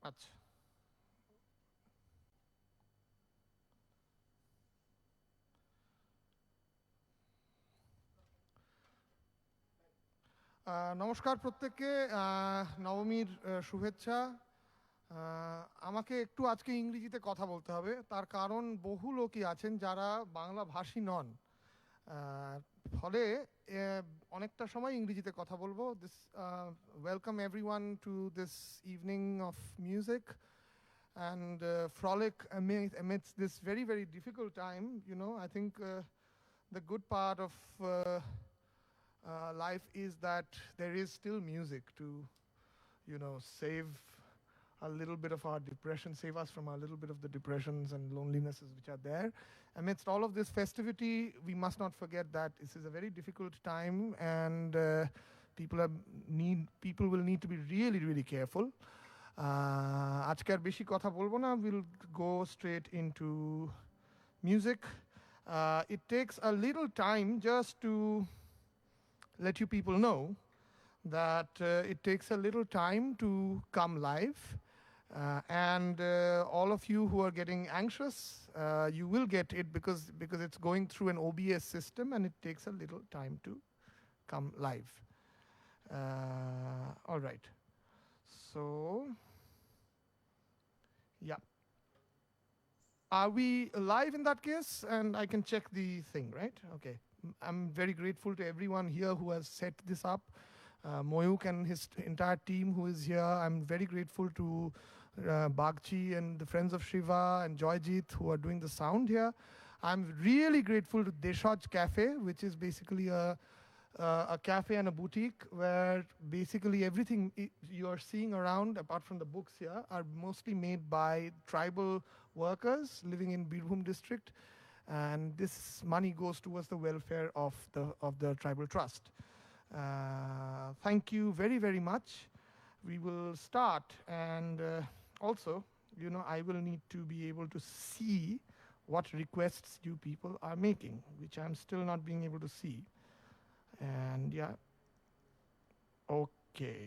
আচ্ছা, নমস্কার প্রত্যেককে। নবমীর শুভেচ্ছা। আমাকে একটু আজকে ইংরেজিতে কথা বলতে হবে, তার কারণ বহু লোকই আছেন যারা বাংলা ভাষী নন। ফলে অনেকটা সময় ইংরেজিতে কথা বলবো। This welcome everyone to this evening of music and frolic amidst this very, very difficult time. I think the good part of life is that there is still music to, save a little bit of our depression, save us from a little bit of the depressions and lonelinesses which are there. Amidst all of this festivity, we must not forget that this is a very difficult time, and people will need to be really, really careful. আজকে আর বেশি কথা বলবো না, we'll go straight into music. It takes a little time just to let you people know that it takes a little time to come live, and all of you who are getting anxious, you will get it because it's going through an OBS system, and it takes a little time to come live. All right, so yeah, are we live in that case? And I can check the thing, right? Okay. I'm very grateful to everyone here who has set this up. Moyuk and his entire team who is here. I'm very grateful to Bagchi and the Friends of Shiva and Joyjit who are doing the sound here. I'm really grateful to Deshaj Cafe, which is basically a cafe and a boutique where basically everything you are seeing around, apart from the books here, are mostly made by tribal workers living in Birbhum district. And this money goes towards the welfare of the tribal trust. Thank you very, very much. We will start, and also, I will need to be able to see what requests you people are making, which I'm still not being able to see. And yeah, okay,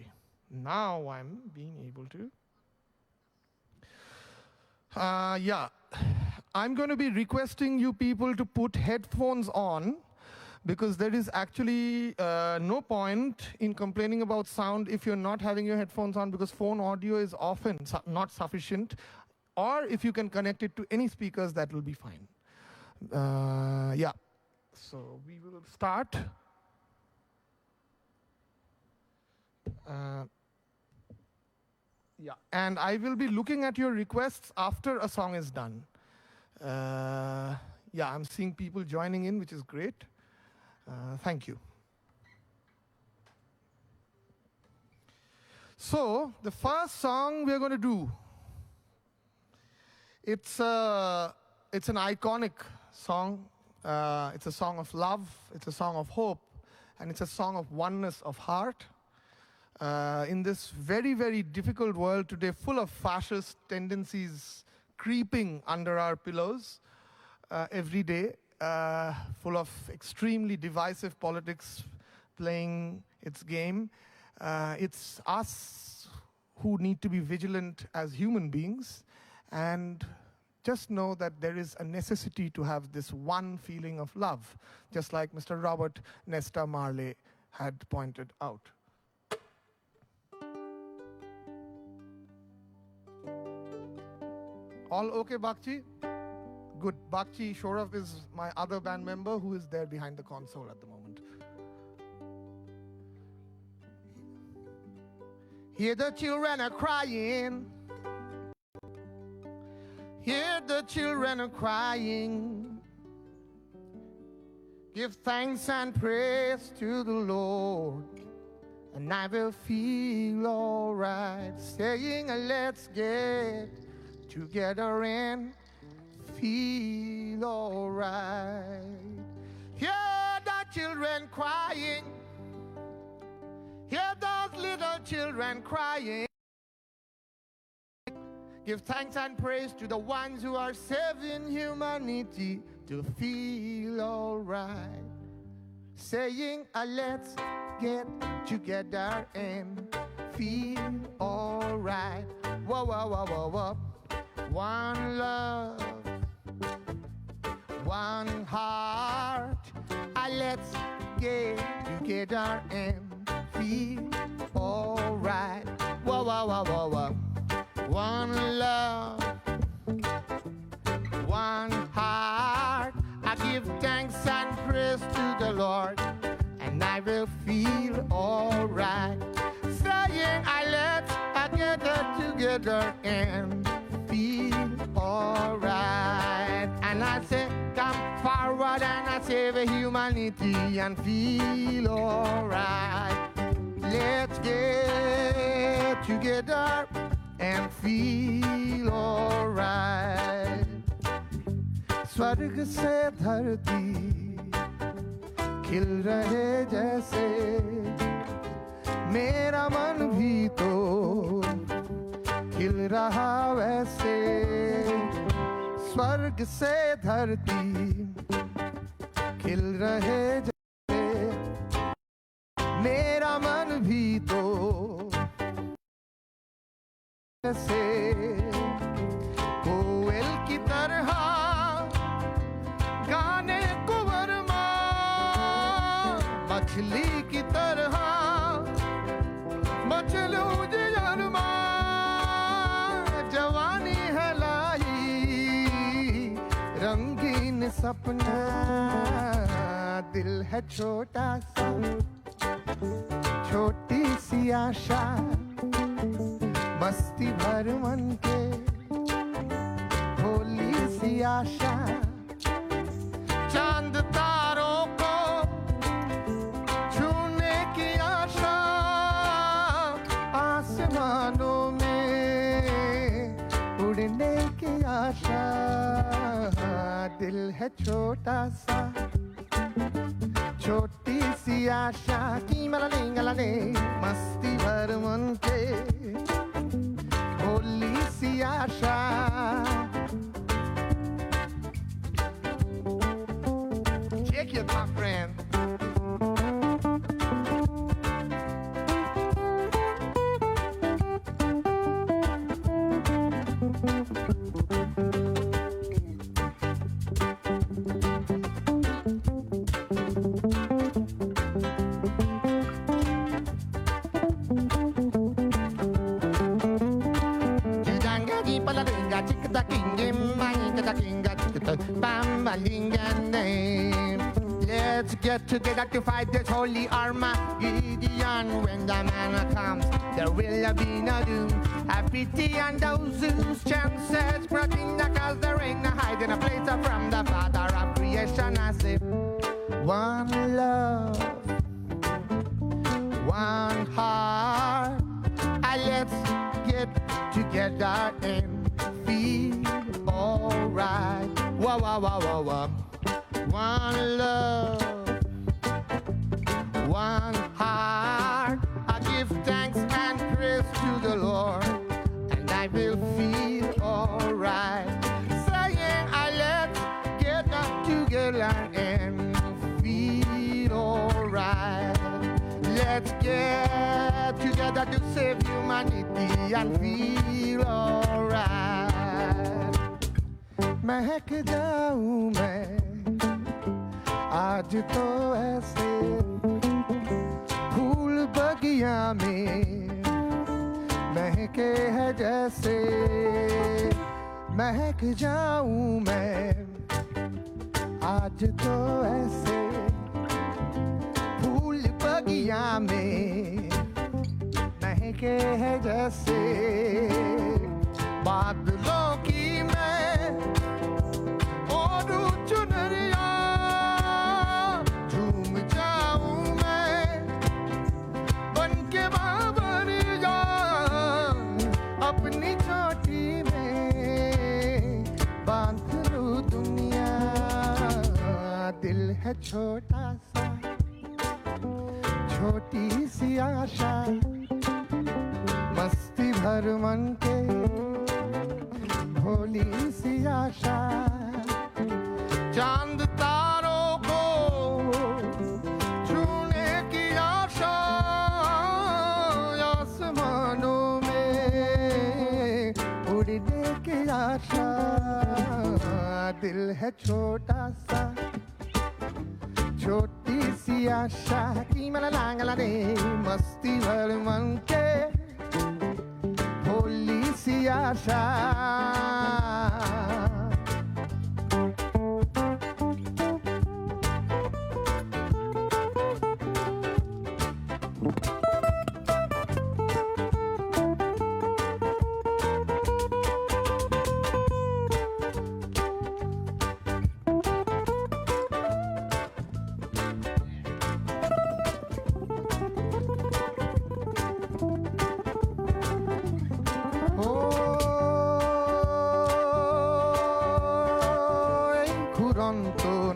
now I'm being able to. Yeah, I'm going to be requesting you people to put headphones on, because there is actually no point in complaining about sound if you're not having your headphones on, because phone audio is often not sufficient. Or if you can connect it to any speakers, that will be fine. Yeah, so we will start. Yeah, and I will be looking at your requests after a song is done. Yeah, I'm seeing people joining in, which is great. Thank you. So, the first song we're going to do, it's an iconic song. It's a song of love, it's a song of hope, and it's a song of oneness of heart. In this very, very difficult world today, full of fascist tendencies creeping under our pillows every day, full of extremely divisive politics playing its game, it's us who need to be vigilant as human beings, and just know that there is a necessity to have this one feeling of love, just like Mr. Robert Nesta Marley had pointed out. All okay, Bakchi? Good. Bakchi Shorav is my other band member who is there behind the console at the moment. Hear the children are crying. Hear the children are crying. Give thanks and praise to the Lord, and I will feel all right. Saying, let's get together and feel all right. Hear the children crying. Hear those little children crying. Give thanks and praise to the ones who are saving humanity to feel all right. Saying, let's get together and feel all right. whoa, whoa, whoa, whoa, whoa. One love, one heart. Let's get together and feel alright. Whoa, whoa, whoa, whoa, whoa. One love, one heart. I give thanks and praise to the Lord, and I will feel alright. Saying let's get together and feel alright. And I say, come forward and I save humanity and feel alright. Let's get together and feel alright. स्वर्ग से धरती खिल रहे जैसे मेरा मन भी तो खिल रहा वैसे स्वर्ग से धरती खिल रहे जैसे मेरा मन भी तो जैसे कोयल की तरह गाने कुंवर माँ मछली की तरह मचलूं जियर माँ जवानी है लाई रंगीन सपना दिल है छोटा सा छोटी सी आशा मस्ती भर मन के भोली सी आशा चांद तारों को छूने की आशा आसमानों में उड़ने की आशा दिल है छोटा सा छोटी सी आशा की मलाले मस्ती भर मन के भोली सी आशा Take it, my friend. Let's get together to fight this holy Armageddon. When the man comes, there will be no doom. Have pity on those whose chances spreading the cause there ain't no hiding a place from the Father of creation. I say, one love, one heart. Let's get together and feel alright. Whoa, whoa, whoa, whoa, whoa. One love, one heart. I give thanks and praise to the Lord, and I will feel alright. Saying let's get together and feel alright. Let's get together to save humanity and feel alright. महक जाऊं मैं आज तो ऐसे फूल बगिया में महके है जैसे महक जाऊं मैं आज तो ऐसे फूल बगिया में महके है जैसे बादलों की मैं और चुनरिया झूम जाऊं मैं बन के बाबरिया अपनी चोटी में बांध लूं दुनिया दिल है छोटा सा छोटी सी आशा मस्ती भर मन के भोली सी आशा चांद तारों को छूने की आशा आसमानों में आशा दिल है छोटा सा छोटी सी आशा की मला लांगला रे मस्ती भर मन के भोली सी आशा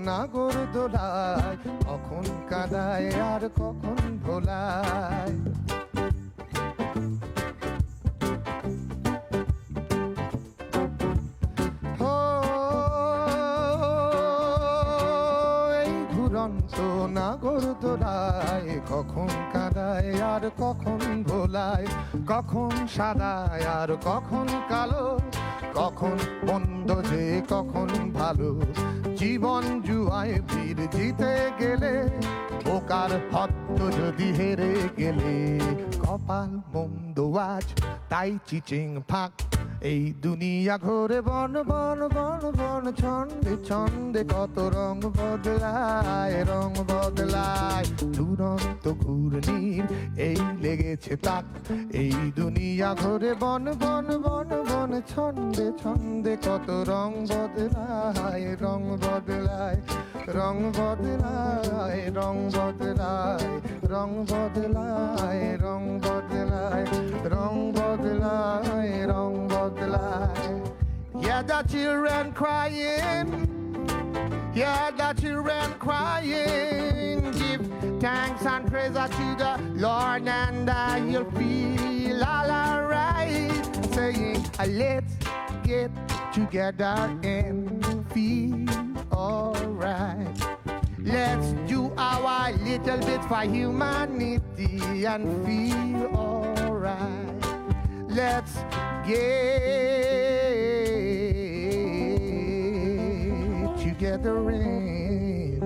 নাগরদোলায় কখন কাঁদায় আর কখন ভোলায় এই ঘুরন্ত নাগরদোলায় কখন কাঁদায় আর কখন ভোলায় কখন সাদায় আর কখন কালো কখন মন্দ যে কখন ভালো জীবন জুয়ায় বীর জিতে গেলে বোকার হত্ত যদি হেরে গেলে কপাল মন্দ আজ তাই চিচিং ফাঁক এই দুনিয়া ঘোরে বন বন বন বন ছন্দে ছন্দে কত রং বদলায় দুরন্ত ঘূর্ণির এই লেগেছে তাক এই দুনিয়া ঘোরে বন বন বন বন ছন্দে ছন্দে কত রং বদলায় রং বদলায় রং বদলায় রং বদলায় রং বদলায় রং বদলায় রং বদলায় রং butterfly. Yeah, the children crying. Yeah, the children crying. Give thanks and praise to the Lord, and you'll feel all alright. Saying, let's get together and feel alright. Let's do our little bit for humanity and feel alright. Let's get together in.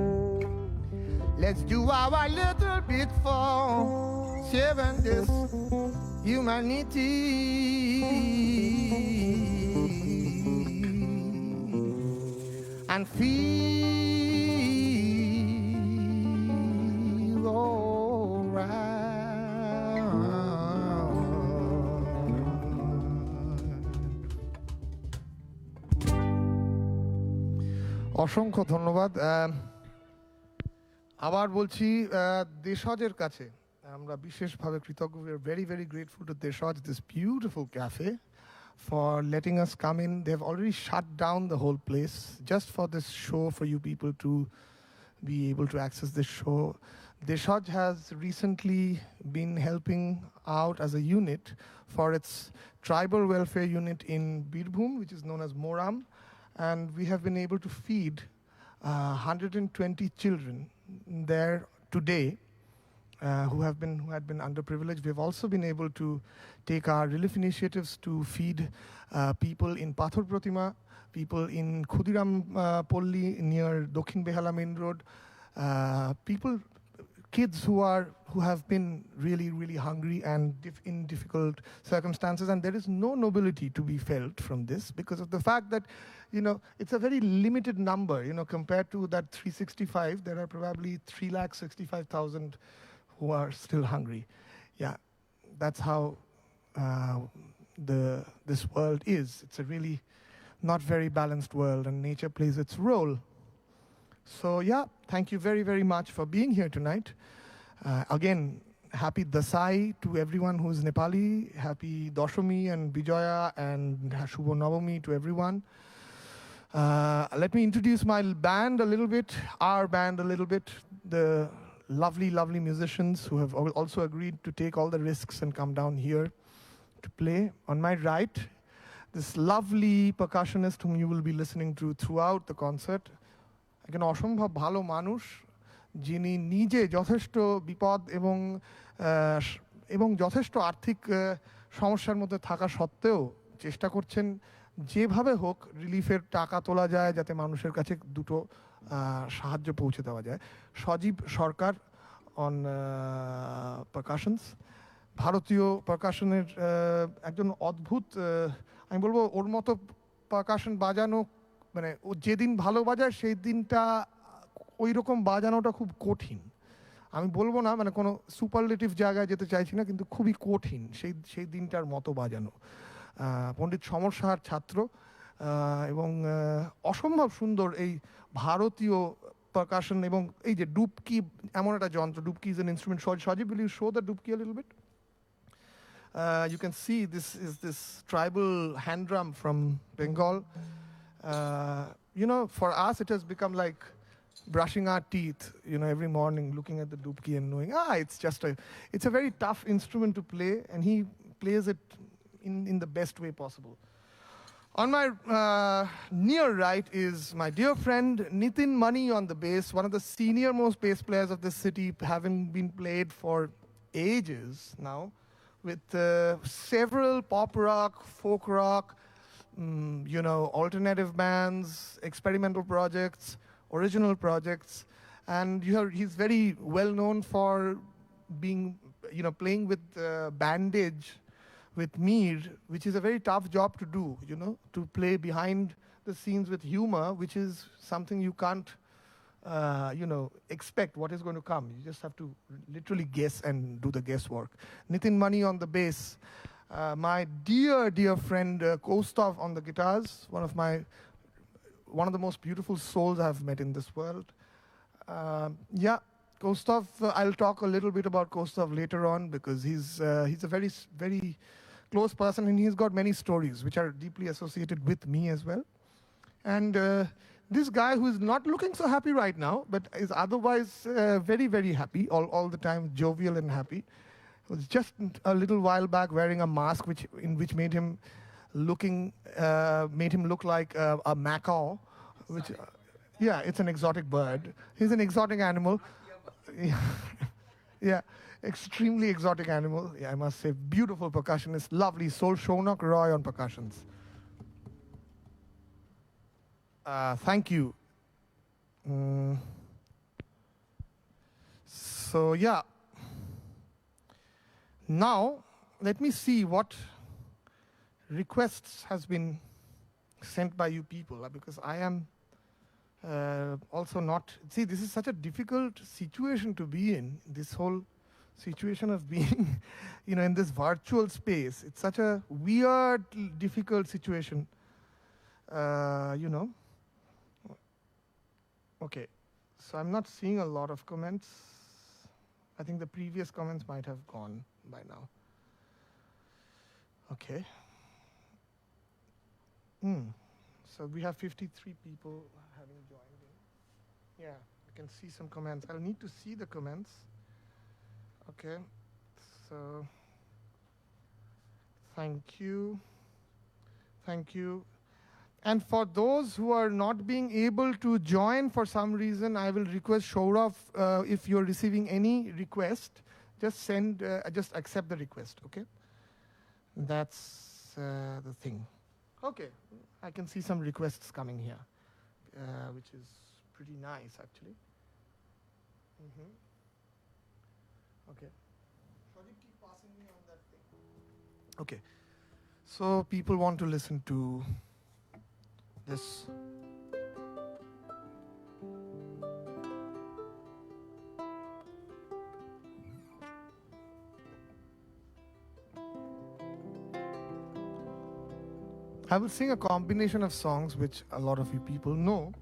Let's do our little bit for saving this humanity. And feel alright. অসংখ্য ধন্যবাদ আবার বলছি দেশজের কাছে আমরা বিশেষভাবে কৃতজ্ঞ we are very very grateful to Deshaj this beautiful cafe for letting us come in. They've already shut down the whole place just for this show for you people to be able to access this show. Deshaj has recently been helping out as a unit for its tribal welfare unit in Birbhum, which is known as Moram. And we have been able to feed 120 children there today who had been underprivileged. We have also been able to take our relief initiatives to feed people in Pathor Pratima, people in Khudiram Polli near Dokhin Behala Main Road, kids who have been really, really hungry and in difficult circumstances, and there is no nobility to be felt from this because of the fact that, you know, it's a very limited number, you know, compared to that 365, there are probably 365,000 who are still hungry. Yeah, that's how this world is. It's a really not very balanced world, and nature plays its role. So yeah, thank you very, very much for being here tonight. Again, happy Dasai to everyone who's Nepali. Happy Doshami and Bijoya and Shubho Navami to everyone. Let me introduce my band a little bit, our band a little bit, the lovely, lovely musicians who have also agreed to take all the risks and come down here to play. On my right, this lovely percussionist whom you will be listening to throughout the concert. একজন অসম্ভব ভালো মানুষ যিনি নিজে যথেষ্ট বিপদ এবং যথেষ্ট আর্থিক সমস্যার মধ্যে থাকা সত্ত্বেও চেষ্টা করছেন যেভাবে হোক রিলিফের টাকা তোলা যায় যাতে মানুষের কাছে দুটো সাহায্য পৌঁছে দেওয়া যায়। সজীব সরকার অন পারকাশনস, ভারতীয় পারকাশনের একজন অদ্ভুত, আমি বলবো ওর মতো পারকাশন বাজানো, মানে ও যেদিন ভালো বাজায় সেই দিনটা ওই রকম বাজানোটা খুব কঠিন। আমি বলবো না মানে কোনো সুপারলেটিভ জায়গায় যেতে চাইছি না, কিন্তু খুবই কঠিন সেই দিনটার মতো বাজানো। পণ্ডিত সমর সাহার ছাত্র এবং অসম্ভব সুন্দর এই ভারতীয় পারকাশন। এবং এই যে ডুবকি এমন একটা যন্ত্র, dubki is an instrument. Sajib, will you show the dubki a little bit? You can see this is this tribal hand drum from Bengal. You know, for us it has become like brushing our teeth, you know, every morning looking at the dubki and knowing, it's a very tough instrument to play, and he plays it in the best way possible. On my near right is my dear friend Nitin Mani on the bass, one of the senior most bass players of this city, having been played for ages now with several pop rock, folk rock, you know, alternative bands, experimental projects, original projects. And he's very well known for being, you know, playing with bandage with Mir, which is a very tough job to do, you know, to play behind the scenes with humor, which is something you can't, you know, expect what is going to come. You just have to literally guess and do the guesswork. Nitin Mani on the bass. My dear friend Kostov on the guitars, one of the most beautiful souls I've met in this world. Kostov, I'll talk a little bit about Kostov later on, because he's a very close person, and he's got many stories which are deeply associated with me as well. And this guy who is not looking so happy right now, but is otherwise very happy all the time, jovial and happy, was just a little while back wearing a mask which made him look like a macaw, which it's an exotic bird. He's an exotic animal. Yeah, extremely exotic animal. Yeah, I must say, beautiful percussionist, lovely soul. Shonak Roy on percussions. Thank you. So yeah. Now, let me see what requests has been sent by you people, because I am also not, see, this is such a difficult situation to be in, this whole situation of being, you know, in this virtual space. It's such a weird, difficult situation, you know. Okay, so I'm not seeing a lot of comments. I think the previous comments might have gone by now. Okay. So we have 53 people having joined in. Yeah, I can see some comments. I'll need to see the comments. Okay, so thank you. And for those who are not being able to join for some reason, I will request Shourav, if you're receiving any request, just accept the request, okay? That's the thing. Okay, I can see some requests coming here, which is pretty nice, actually. Okay. Shall you keep passing me on that thing? Okay. So people want to listen to this. I will sing a combination of songs which a lot of you people know.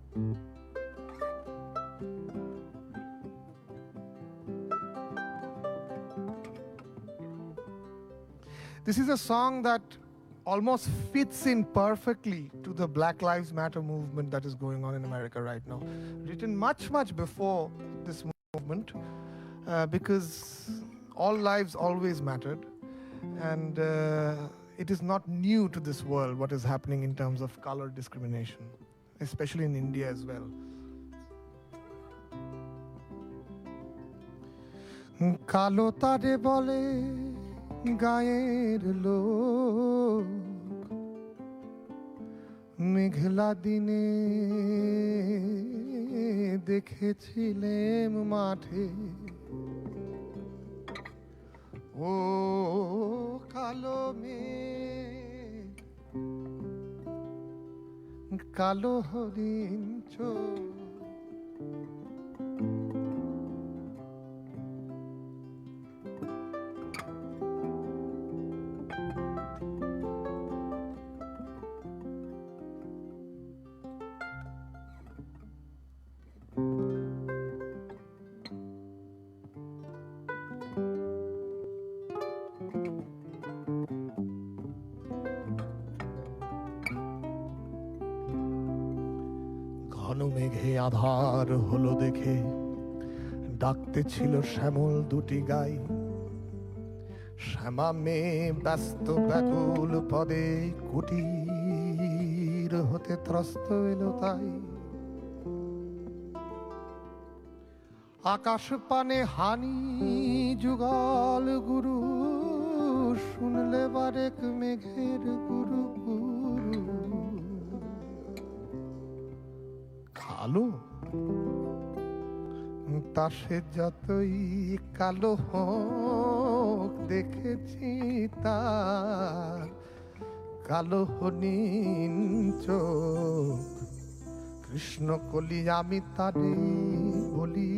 This is a song that almost fits in perfectly to the Black Lives Matter movement that is going on in America right now. Written much before this movement, because all lives always mattered, and it is not new to this world what is happening in terms of color discrimination, especially in India as well. Kalo tare bole gayer lok মেঘলা দিনে দেখেছিলেম মাঠে ও কালো মেঘ কালো হরিণ চোখ ঘন মেঘে আধার হলো দেখে ডাকতে ছিল শ্যামল দুটি গাই শ্যামা মেয়ে ব্যস্ত ব্যাকুল পদে কুটির হতে ত্রস্ত এলো তাই আকাশ পানে হানি যুগল গুরু শুনলে বারেক মেঘের গুরু গুরু কালো তা সে যতই কালো হোক দেখেছি তার কালো হরিণ চোখ কৃষ্ণ কলি আমি তারে বলি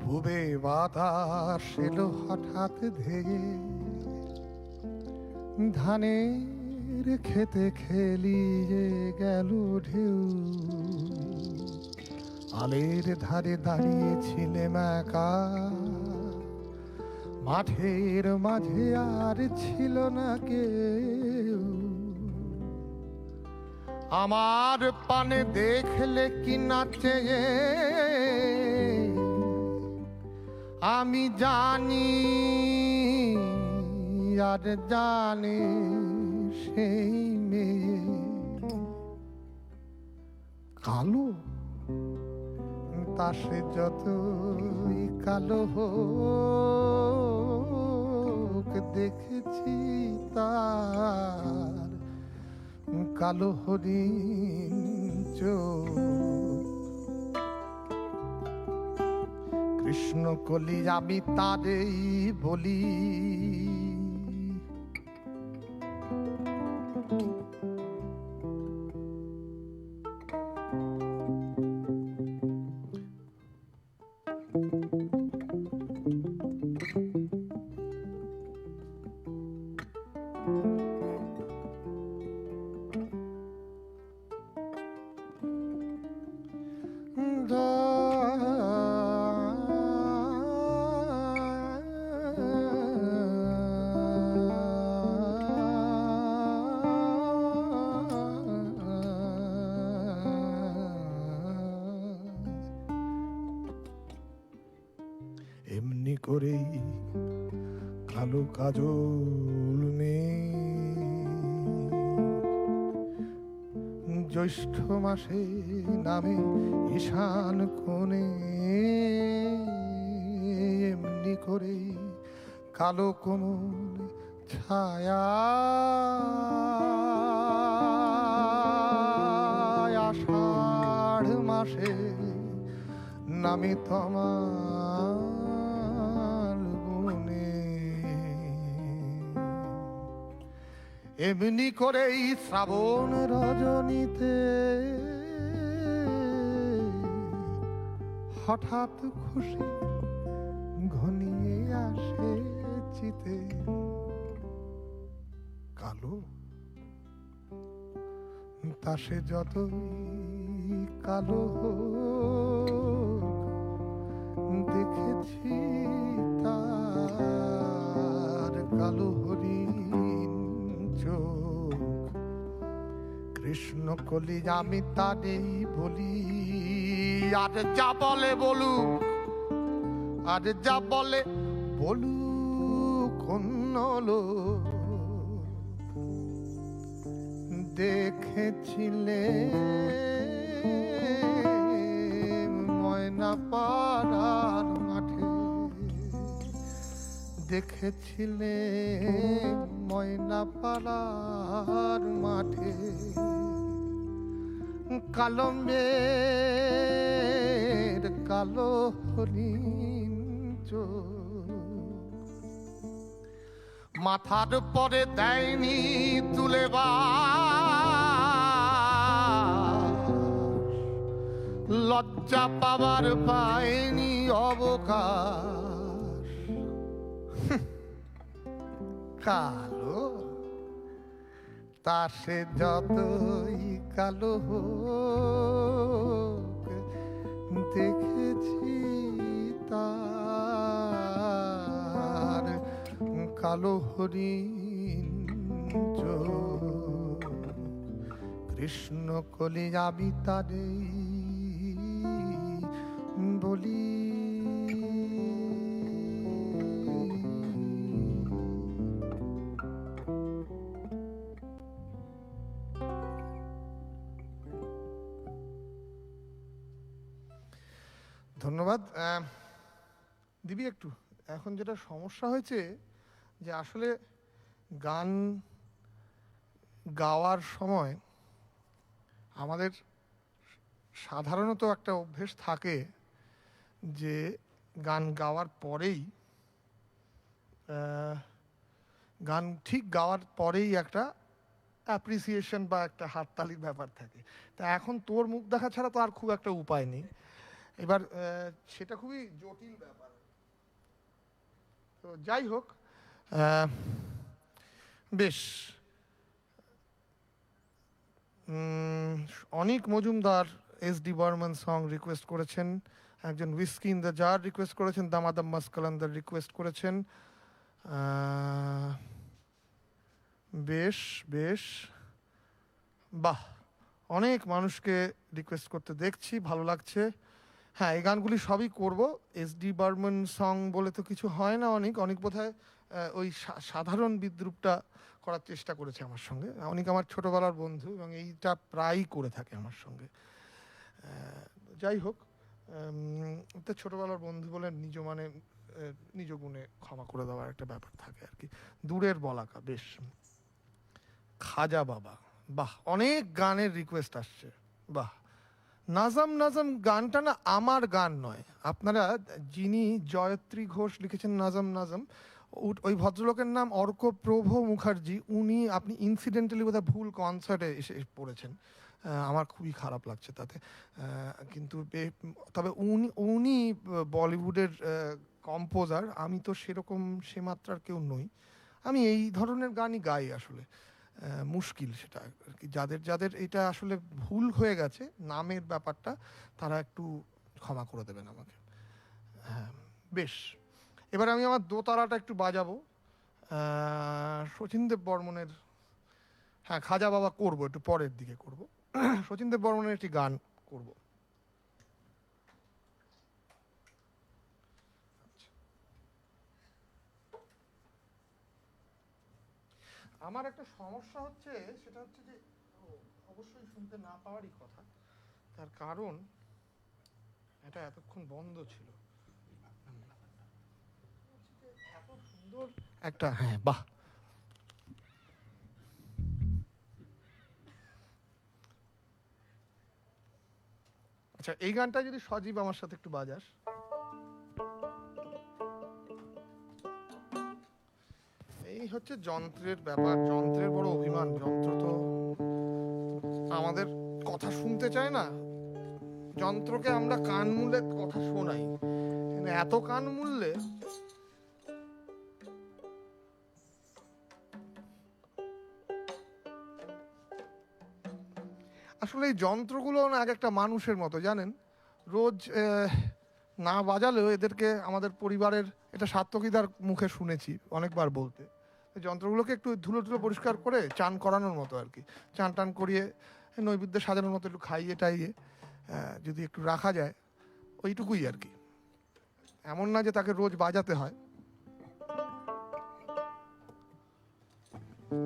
পূবে বাতাস এলো হঠাৎ ধেয়ে ধানের খেতে খেলিয়ে গেল ঢেউ আলের ধারে দাঁড়িয়েছিলেম একা মাঠের মাঝে আর ছিল না কেউ আমার পানে দেখলে কি নাচে আমি জানি আর জানে সেই মেয়ে কালো তা সে যতই কালো হোক দেখেছি তার কালো হরিণ চোখ কৃষ্ণ কলি আমি তারেই বলি এমনি করেই কালো কাজল জ্যৈষ্ঠ মাসে নামে ঈশান কোণে এমনি করেই কালো কোমল ছায়া আষাঢ় মাসে নামে তমাল বনে এমনি করেই শ্রাবণ রজনীতে হঠাৎ খুশি ঘনিয়ে আসে চিতে কালো তা সে যতই কালো দেখেছি তার কালো হরিণ চোখ কৃষ্ণ কলি আমি তারেই বলি আর যা বলে বলুক আর যা বলে বলুক অন্য লোক দেখেছিলে ময়না পাড়ার মাঠে, দেখেছিলে ময়না পাড়ার মাঠে, কালো মেঘ কালো হরিণ চোখ, মাথার পরে দেয়নি তুলে লজ্জা পাবার পায়নি অবকাশ। কালো তা সে যতই কালো হোক, দেখেছি তার কালো হরিণ চোখ। কৃষ্ণ কলি যাবি তারে বলি, ধন্যবাদ। দিবি একটু। এখন যেটা সমস্যা হয়েছে যে আসলে গান গাওয়ার সময় আমাদের সাধারণত একটা অভ্যেস থাকে যে গান গাওয়ার পরেই গান ঠিক গাওয়ার পরেই একটা অ্যাপ্রিসিয়েশন বা একটা হাততালির ব্যাপার থাকে। তা এখন তোর মুখ দেখা ছাড়া তো আর খুব একটা উপায় নেই। এবার সেটা খুবই জটিল ব্যাপার। তো যাই হোক, বেশ, অনিক মজুমদার এস.ডি. বর্মন সং রিকোয়েস্ট করেছেন, একজন whiskey in the jar request করেছেন, দামাদাম মাসকালান্দার রিকোয়েস্ট করেছেন। বেশ বেশ, বাহ, অনেক মানুষকে রিকোয়েস্ট করতে দেখছি, ভালো লাগছে। হ্যাঁ, এই গানগুলি সবই করব। এস.ডি. বর্মন সং বলে তো কিছু হয় না। অনেক বোধহয় ওই সাধারণ বিদ্রূপটা করার চেষ্টা করেছে আমার সঙ্গে। অনেক আমার ছোটোবেলার বন্ধু এবং এইটা প্রায়ই করে থাকে আমার সঙ্গে। যাই হোক, তো ছোটোবেলার বন্ধু বলে নিজ গুণে ক্ষমা করে দেওয়ার একটা ব্যাপার থাকে আর কি। দূরের বলাকা, বেশ। খাজা বাবা, বাহ, অনেক গানের রিকোয়েস্ট আসছে, বাহ। নাজম নাজম গানটা না আমার গান নয়। আপনারা যিনি জয়ত্রী ঘোষ লিখেছেন নাজম নাজম, ওই ভদ্রলোকের নাম অর্ক মুখার্জি। আপনি ইনসিডেন্টালি বোধহয় ভুল কনসার্টে এসে পড়েছেন, আমার খুবই খারাপ লাগছে তাতে। কিন্তু তবে উনি বলিউডের কম্পোজার, আমি তো সেরকম সে মাত্রার কেউ নই। আমি এই ধরনের গানই গাই আসলে। মুশকিল সেটা আর কি। যাদের এটা আসলে ভুল হয়ে গেছে নামের ব্যাপারটা, তারা একটু ক্ষমা করে দেবেন আমাকে। হ্যাঁ, বেশ। এবার আমি আমার দোতারাটা একটু বাজাবো, শচীন দেব বর্মনের। হ্যাঁ, খাজা বাবা করবো, একটু পরের দিকে করব। শচীন দেব বর্মনের একটি গান করব। আমার একটা সমস্যা হচ্ছে, সেটা হচ্ছে যে অবশ্যই শুনতে না পাওয়ারই কথা। তার কারণ এটা এতক্ষণ বন্ধ ছিল। এত সুন্দর একটা, হ্যাঁ, বাহ। আচ্ছা, এই গানটা যদি সজীব আমার সাথে একটু বাজাস। এই হচ্ছে যন্ত্রের ব্যাপার, যন্ত্রের বড় অভিমান। যন্ত্র তো আমাদের কথা শুনতে চায় না। যন্ত্রকে আমরা কান মুলে কথা শোনাই, এত কান মুললে আসলে এই যন্ত্রগুলো না এক একটা মানুষের মতো, জানেন। রোজ না বাজালেও এদেরকে আমাদের পরিবারের, এটা সাত্তকীদার মুখে শুনেছি অনেকবার বলতে, যন্ত্রগুলোকে একটু ধুলো ধুলো পরিষ্কার করে চান করানোর মতো আর কি। চান টান করিয়ে নৈবেদ্য সাজানোর মতো একটু খাইয়ে টাইয়ে যদি একটু রাখা যায়, ওইটুকুই আর কি। এমন না যে তাকে রোজ বাজাতে হয়। আরে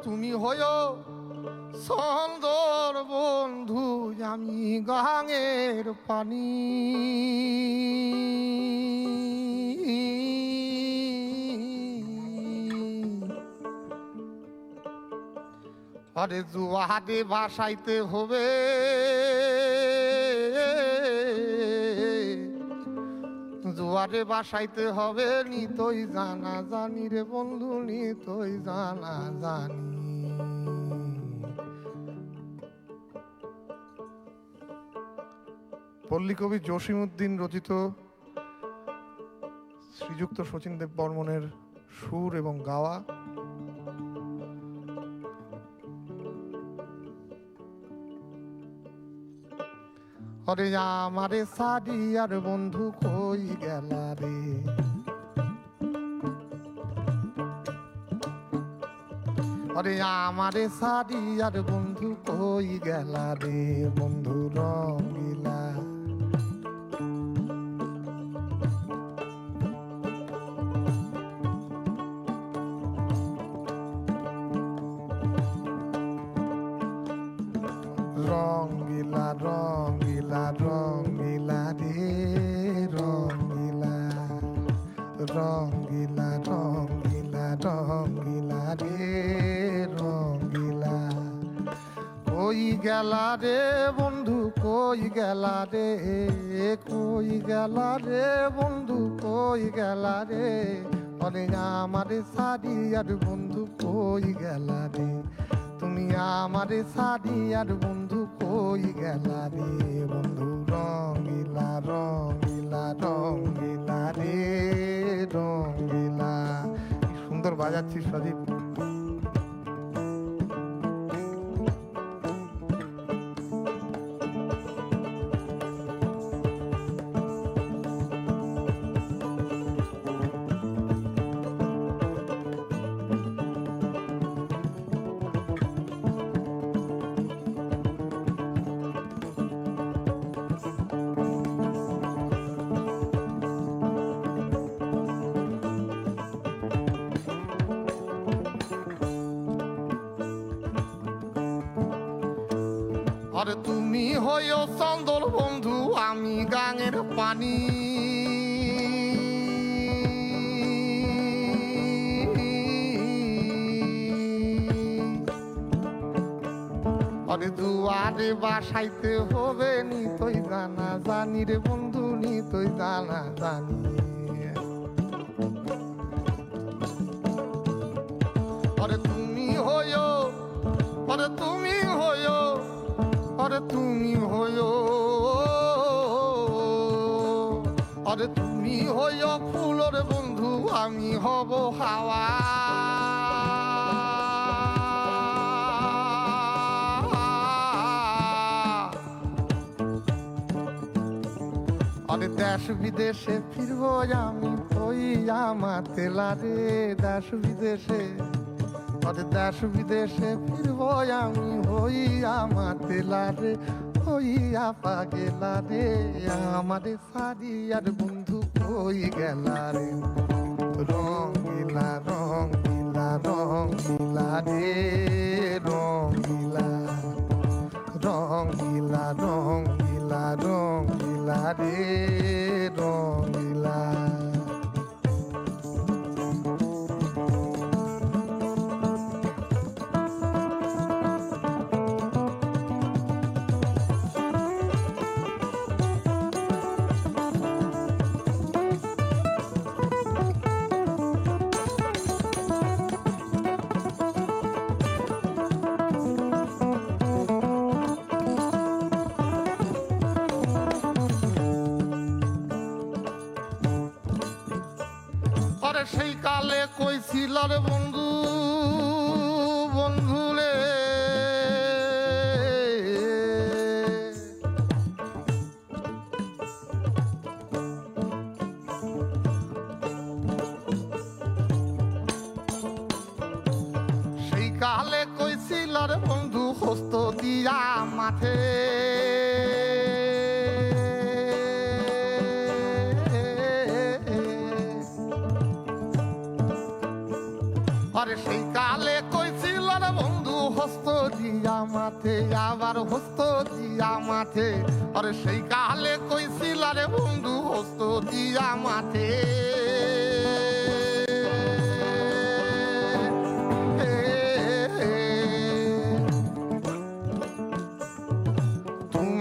তুমি হয়ো সুন্দর বন্ধু, আমি গাঙের পানি। আরে জুয়ারে ভাসাইতে হবে, জুয়ারে বাসাইতে হবে, নিতই জানা জানি রে বন্ধু, নিতই জানা জানি। পল্লী কবি জসিমউদ্দিন রচিত, শ্রীযুক্ত শচীন দেব বর্মনের সুর এবং গাওয়া। আরে আমারে সাদিয়ার বন্ধু কই গেলা রে, আরে আমারে সাদিয়ার বন্ধু কই গেলা রে, বন্ধু রঙিলা। রঙিলা রঙিলা রঙিলা রে রঙিলা, রঙিলা রঙিলা রঙিলা রে রঙিলা। কই গেলা রে বন্ধু কই গেলা রে, কই গেলা রে বন্ধু কই গেলা রে, আরে আমারে সাদিয়ার বন্ধু কই গেলা রে, তুমি আমারে সাদিয়ার বন্ধু কই গেলা রে, বন্ধু রঙিলা রঙিলা রঙিলা রে রঙিলা। কি সুন্দর বাজাচ্ছিস সজীব। আরে তুমি হইও চন্দর বন্ধু, আমি গাঙের পানি। আরে দুয়ারে বাসাইতে হবে, নিতই জানা জানি রে বন্ধু, নিতই জানা জানি। আরে তুমি হইও, আরে তুমি হইও, আরে তুমি হইও, আরে তুমি হইও ফুলর বন্ধু, আমি হব হাওয়া। আরে দেশ বিদেশে ফিরবো আমি, হইয়া মাতেলা রে দেশ বিদেশে, আরে দেশ বিদেশে ফিরবো আমি, হইয়া মাতেলা রে হইয়া পাগেলা রে, আমারে সাদিয়ার বন্ধু কই গেলা রে, রঙিলা রঙিলা রঙিলা রে রঙিলা, রঙিলা রঙিলা রঙিলা রে রঙিলা। সেই কালে কইছিল রে বন্ধু, বন্ধু রে দিয়া মাঠে আরে সেই কালে কইছিল রে বন্ধু হস্ত দিয়া মাঠে আবার হস্ত দিয়া মাঠে আরে সেই কালে কইছিল রে বন্ধু হস্ত দিয়া মাঠে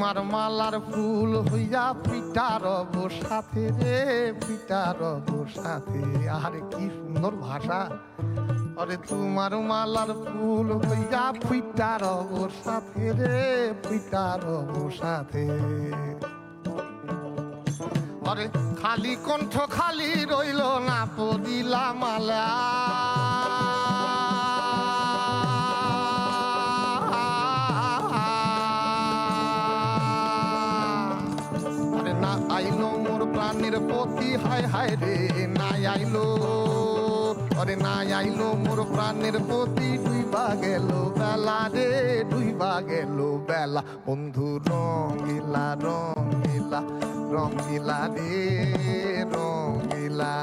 তোমার মালার ফুল হইয়া পিটার সাথে রে পিটার সাথে আরে কি সুন্দর ভাষা আরে তোমার মালার ফুল হইয়া পিটার সাথে রে পিটার সাথে আরে খালি কণ্ঠ খালি রইল না পদিলা মালা আইলো মোর প্রাণের প্রতি হায় হায় রে নাই আইলো আরে নাই আইলো মোর প্রাণের প্রতি ডুইবা গেল বেলা রে ডুইবা গেল বেলা বন্ধু রঙিলা রঙিলা রঙিলা রে রঙিলা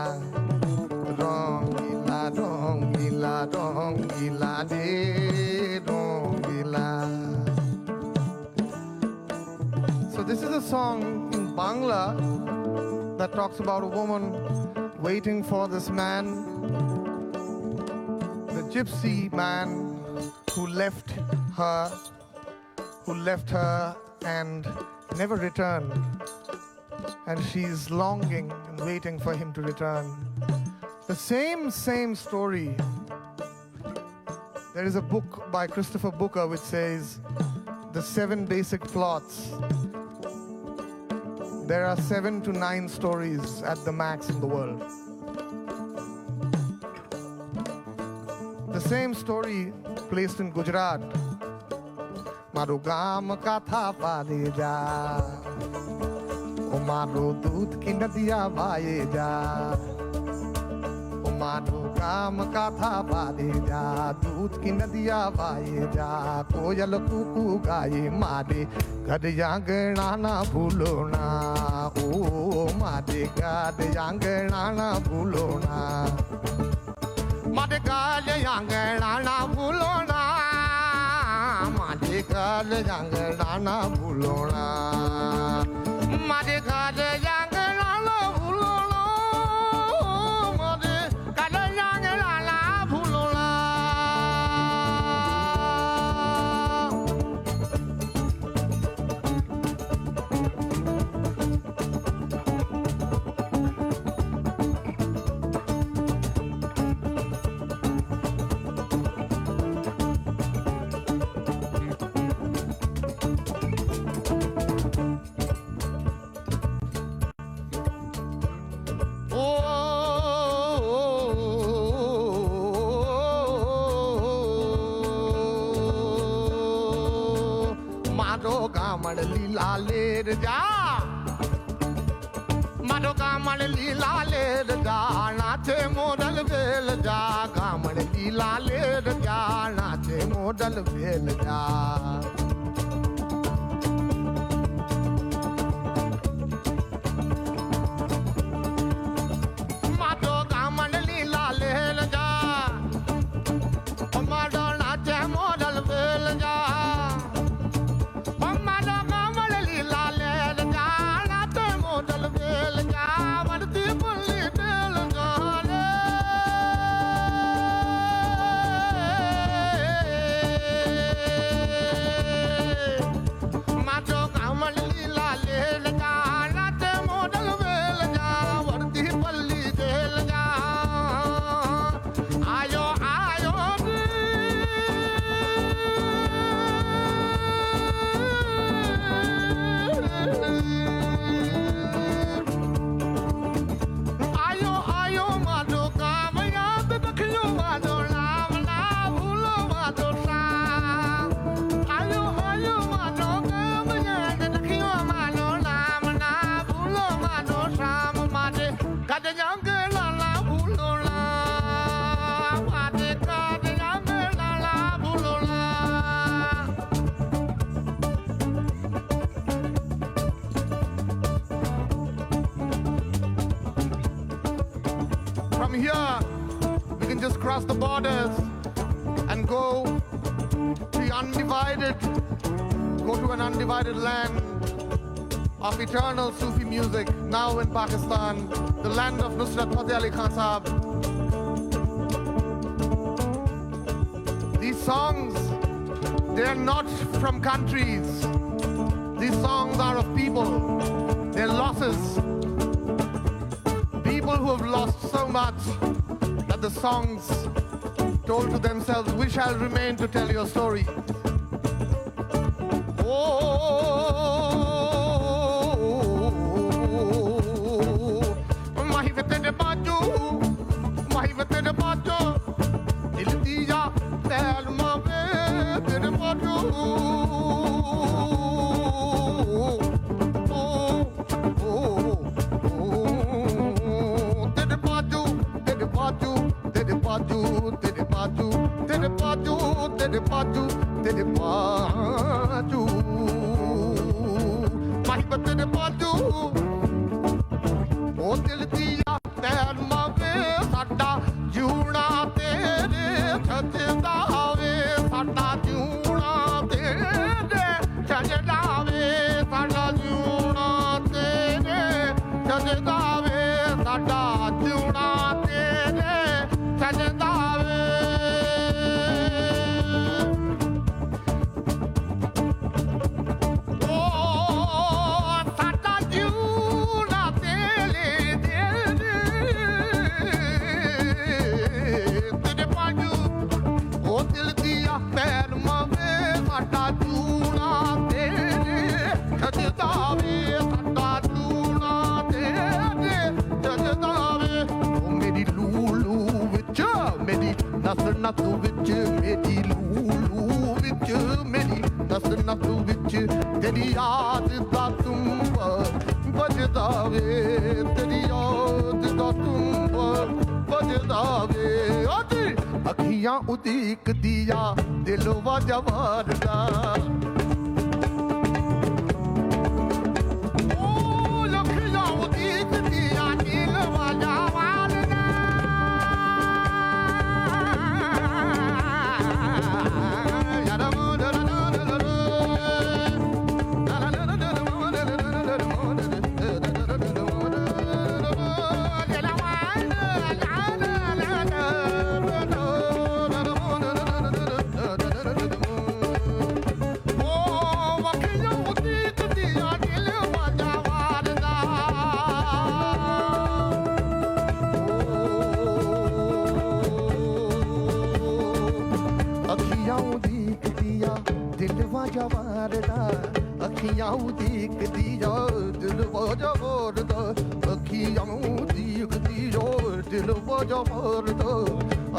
রঙিলা রঙিলা রঙিলা রে Rangeela So this is a song in Bangla that talks about a woman waiting for this man, the gypsy man who left her and never returned. And she's longing and waiting for him to return. The same story. There is a book by Christopher Booker which says the 7 basic plots. There are 7 to 9 stories at the max in the world. The same story placed in Gujarat. Maro gaam katha pare ja, o maro doodh ki nadiya baaye ja, o maro gaam katha pare ja, doodh ki nadiya baaye ja, koyal kuku gaaye mare घर आंगना ना भूलो ना ओ मारे घर आंगना ना भूलो ना मारे घर आंगना ना भूलो ना मारे घर आंगना ना भूलो ना मारे घर आंगना ना भूलो ना मारे घर आंगना ना भूलो ना लीलालेर जा मारो कामण लीलालेर जा नाचे मोडल बेल जा कामण लीलालेर जा नाचे मोडल बेल जा मारो कामण लीलालेर जा मारो नाचे मोडल बेल जा here, we can just cross the borders and go to an undivided land of eternal Sufi music, now in Pakistan, the land of Nusrat Fateh Ali Khan Sahab. These songs, they are not from countries. These songs are of people. They're losses. People who have lost so much that the songs told to themselves, we shall remain to tell your story. ਉਦੀਕ ਦੀਆ ਦਿਲ ਵਾਜਾ ਵਾਰਦਾ ਓ ਲਖੀਆਂ ਉਦੀਕ ਦੀਆ ਦਿਲ ਵਾਜਾ ਵਾਰਦਾ ਅੱਖੀਆਂ ਉਦੀਕਦੀ ਜੋ ਦਿਲ ਵਾਜਾ ਵਾਰਦਾ ਅੱਖੀਆਂ ਉਦੀਕਦੀ ਜੋ ਦਿਲ ਵਾਜਾ ਵਾਰਦਾ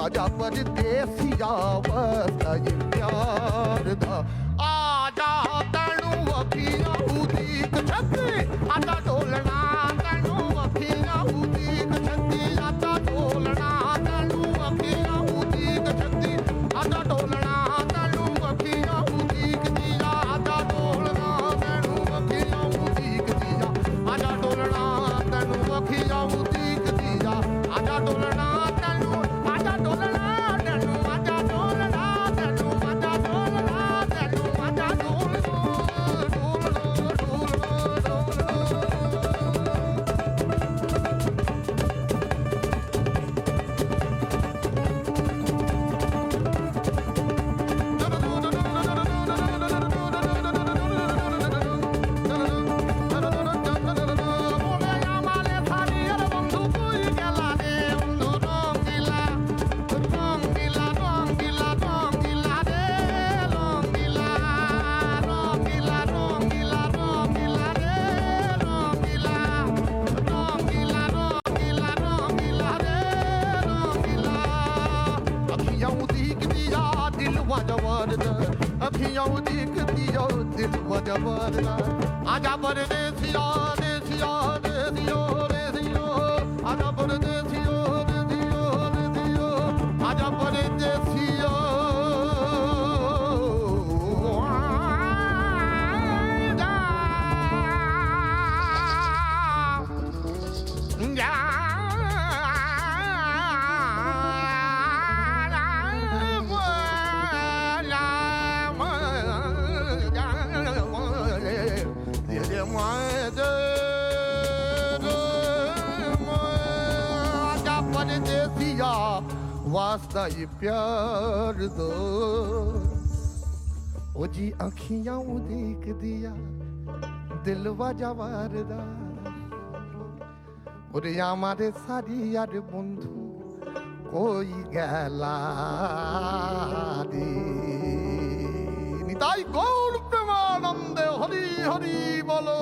ਆਜਾ ਪਰਦੇਸੀਆ ਵਸਦਾ ਏ ਪਿਆਰ ਦਾ ਆਜਾ ਤੈਨੂੰ ਅੱਖੀਆਂ ਉਦੀਕ ਛੱਤੀ ਆਜਾ ਢੋਲਣਾ ਤੈਨੂੰ ਅੱਖੀਆਂ ਉਦੀਕ ਛੱਤੀ ਆਜਾ ਢੋਲਣਾ ਤੈਨੂੰ ਅੱਖੀਆਂ ਉਦੀਕ ਛੱਤੀ ਆਜਾ ਢੋਲਣਾ ਤੈਨੂੰ ਅੱਖੀਆਂ ਉਦੀਕ ਦੀ ਆਜਾ ਢੋਲਣਾ आजा परदेसिया देसिया देसियो देसियो आजा परदेसियो देसियो देसियो आजा परदेसिया वास्ता ये प्यार दो ओ जी अखियां देख दिया दिलवा जवार दा ওরে আমারে সারি আর বন্ধু কই গেলা রে নিতাই গৌর প্রেমানন্দে হরি হরি বলো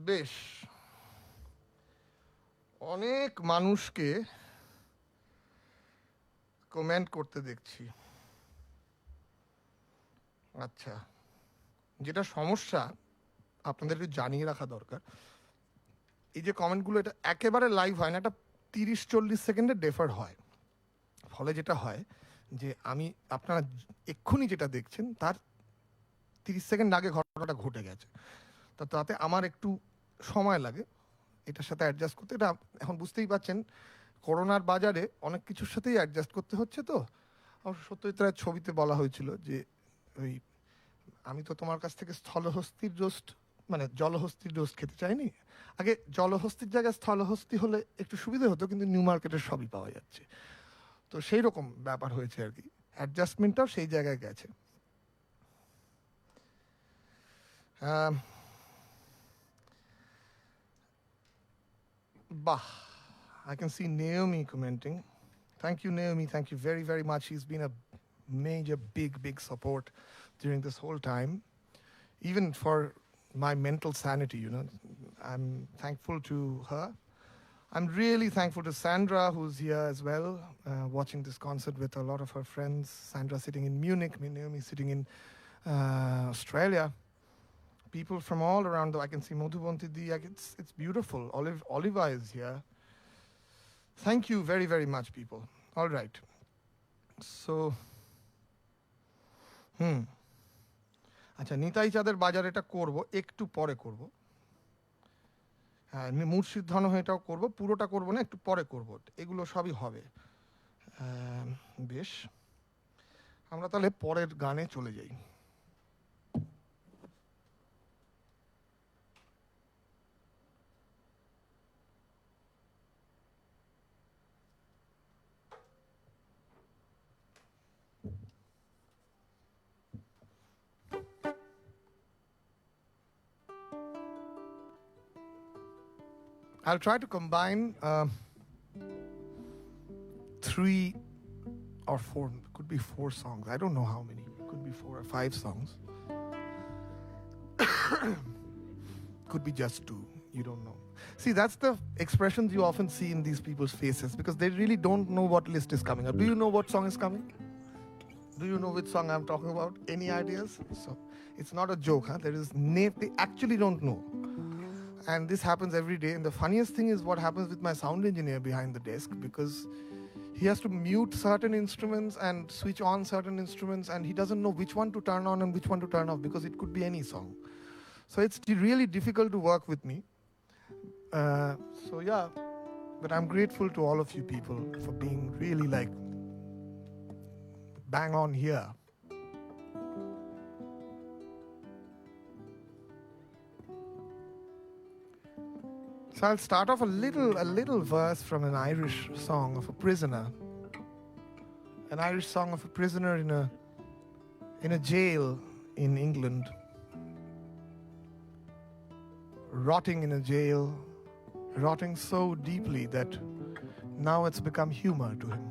বেশ অনেক মানুষকে কমেন্ট করতে দেখছি আচ্ছা যেটা সমস্যা আপনাদেরকে জানিয়ে রাখা দরকার এই যে কমেন্টগুলো এটা একেবারে লাইভ হয় না এটা 30-40 সেকেন্ডে ডেফার হয় ফলে যেটা হয় যে আমি আপনারা এক্ষুনি যেটা দেখছেন তার 30 সেকেন্ড আগে ঘটনাটা ঘটে গেছে তো তাতে আমার একটু সময় লাগে এটার সাথে অ্যাডজাস্ট করতে এটা এখন বুঝতেই পারছেন করোনার বাজারে অনেক কিছুর সাথেই অ্যাডজাস্ট করতে হচ্ছে তো অবশ্য সত্যজিৎ রায়ের ছবিতে বলা হয়েছিল যে ওই আমি তো তোমার কাছ থেকে স্থলহস্তির রোস্ট মানে জলহস্তির রোস্ট খেতে চাইনি আগে জলহস্তির জায়গায় স্থলহস্তি হলে একটু সুবিধা হতো কিন্তু নিউ মার্কেটের সবই পাওয়া যাচ্ছে তো সেই রকম ব্যাপার হয়েছে আর কি অ্যাডজাস্টমেন্টটাও সেই জায়গায় গেছে বাহ I can see Naomi commenting. Thank you, Naomi. Thank you very, very much. She's been a major, big support during this whole time. Even for my mental sanity, you know, I'm thankful to her. I'm really thankful to Sandra, who's here as well, watching this concert with a lot of her friends. Sandra sitting in Munich, Naomi sitting in Australia. People from all around, I can see Madhubhanti Di, it's beautiful. Oliva is here. Thank you very, very much, people. All right. So, আচ্ছা নিতাই চাঁদের বাজার এটা করব একটু পরে করব হ্যাঁ মুর্শিদ ধন এটাও করব পুরোটা করব না একটু পরে করব এগুলো সবই হবে বেশ আমরা তাহলে পরের গানে চলে যাই I'll try to combine 3 or 4, could be 4 songs. I don't know how many. Could be 4 or 5 songs. Could be just 2. You don't know. See, that's the expressions you often see in these people's faces because they really don't know what list is coming up. Do you know what song is coming? Do you know which song I'm talking about? Any ideas? So it's not a joke, huh? They actually don't know. And this happens every day. And the funniest thing is what happens with my sound engineer behind the desk because he has to mute certain instruments and switch on certain instruments and he doesn't know which one to turn on and which one to turn off because it could be any song. So it's really difficult to work with me. So yeah, but I'm grateful to all of you people for being really like bang on here. So I'll start off a little verse from an Irish song of a prisoner. An Irish song of a prisoner in a jail in England. Rotting in a jail, rotting so deeply that now it's become humor to him.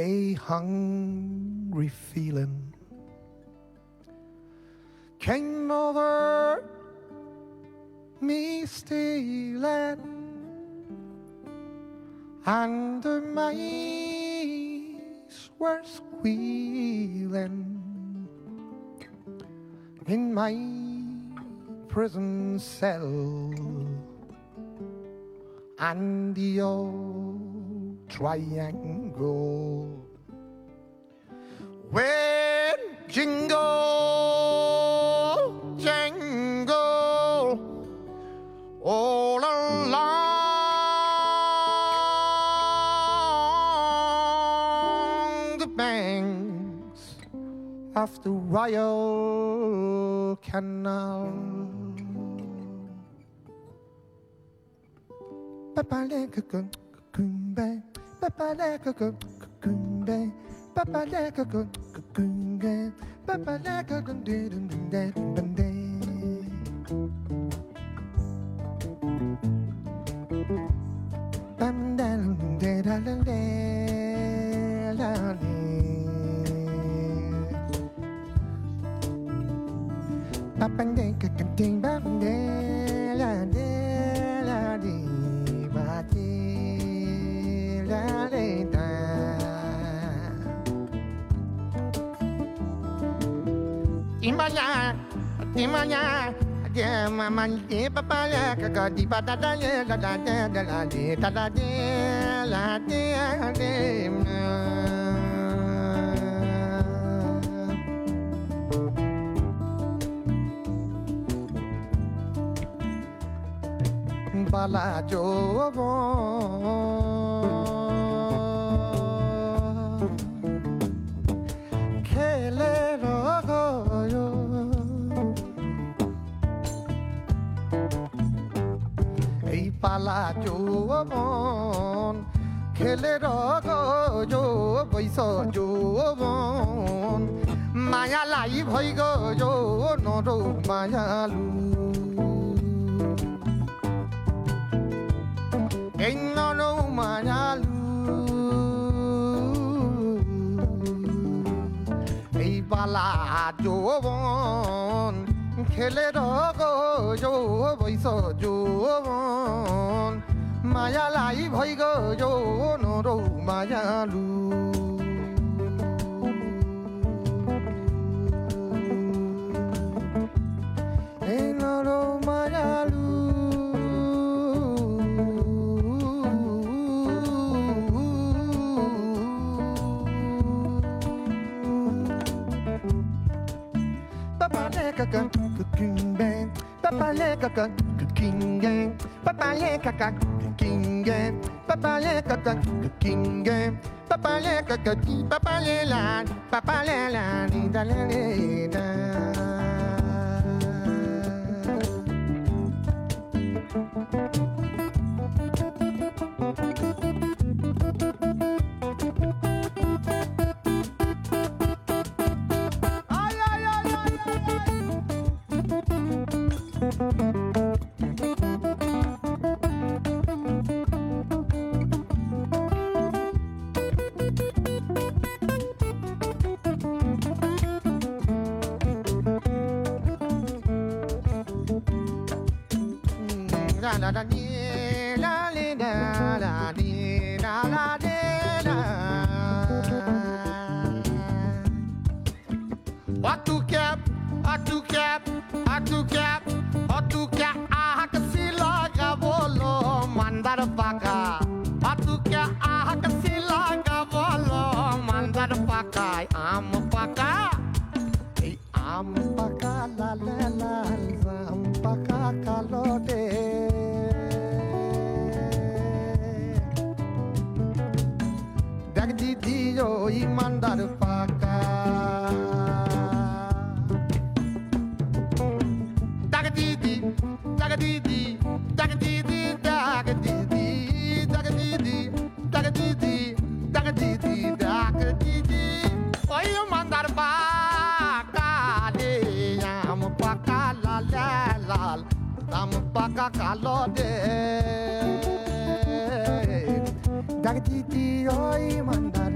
A hungry feeling came over me stealing, and the mice were squealing in my prison cell, and the old triangle when jingle jangle all along the banks of the Royal Canal. Bala jovo khele royo ei bala jovon khele royo boiso jovon maya lai bhoi go jo noro mayalu ain't no mayalu ei bala jovon khele rogo jo boiso jovon maya lai bhoi go jo noro mayalu ain't no mayalu cooking band, Papa Leka cooking game, Papa Leka cooking game, Papa Leka cooking game, Papa Leka Papa Lela, Papa Lela, da la da. La la dee la li da la dee la la dee la. What to cap, what to cap, what to cap, what to cap. Ah, kasila gabolo mandar paka. What to cap, ah, kasila gabolo mandar paka. Am paka, hey am paka la la la, am paka kalode. Yo imandar paka dagadidi dagadidi dagadidi dagadidi dagadidi dagadidi dagadidi dagadidi oi mandar paka le am paka la la la am paka kalode dagadidi oi mandar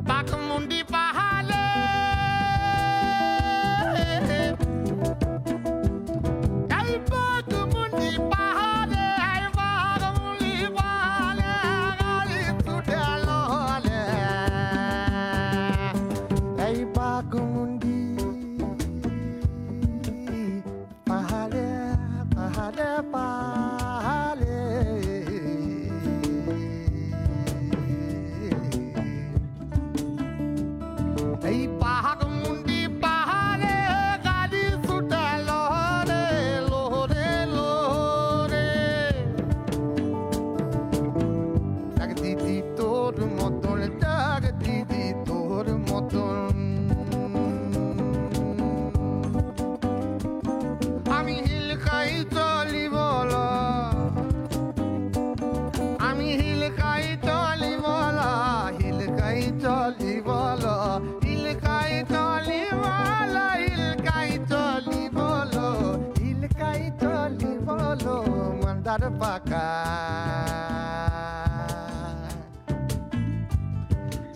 Bakamundi Bahale Ay Bakamundi Bahale Ay Bakamundi Bahale Ay Tudalole Ay Bakamundi Bahale Bahale Bahale mandar paka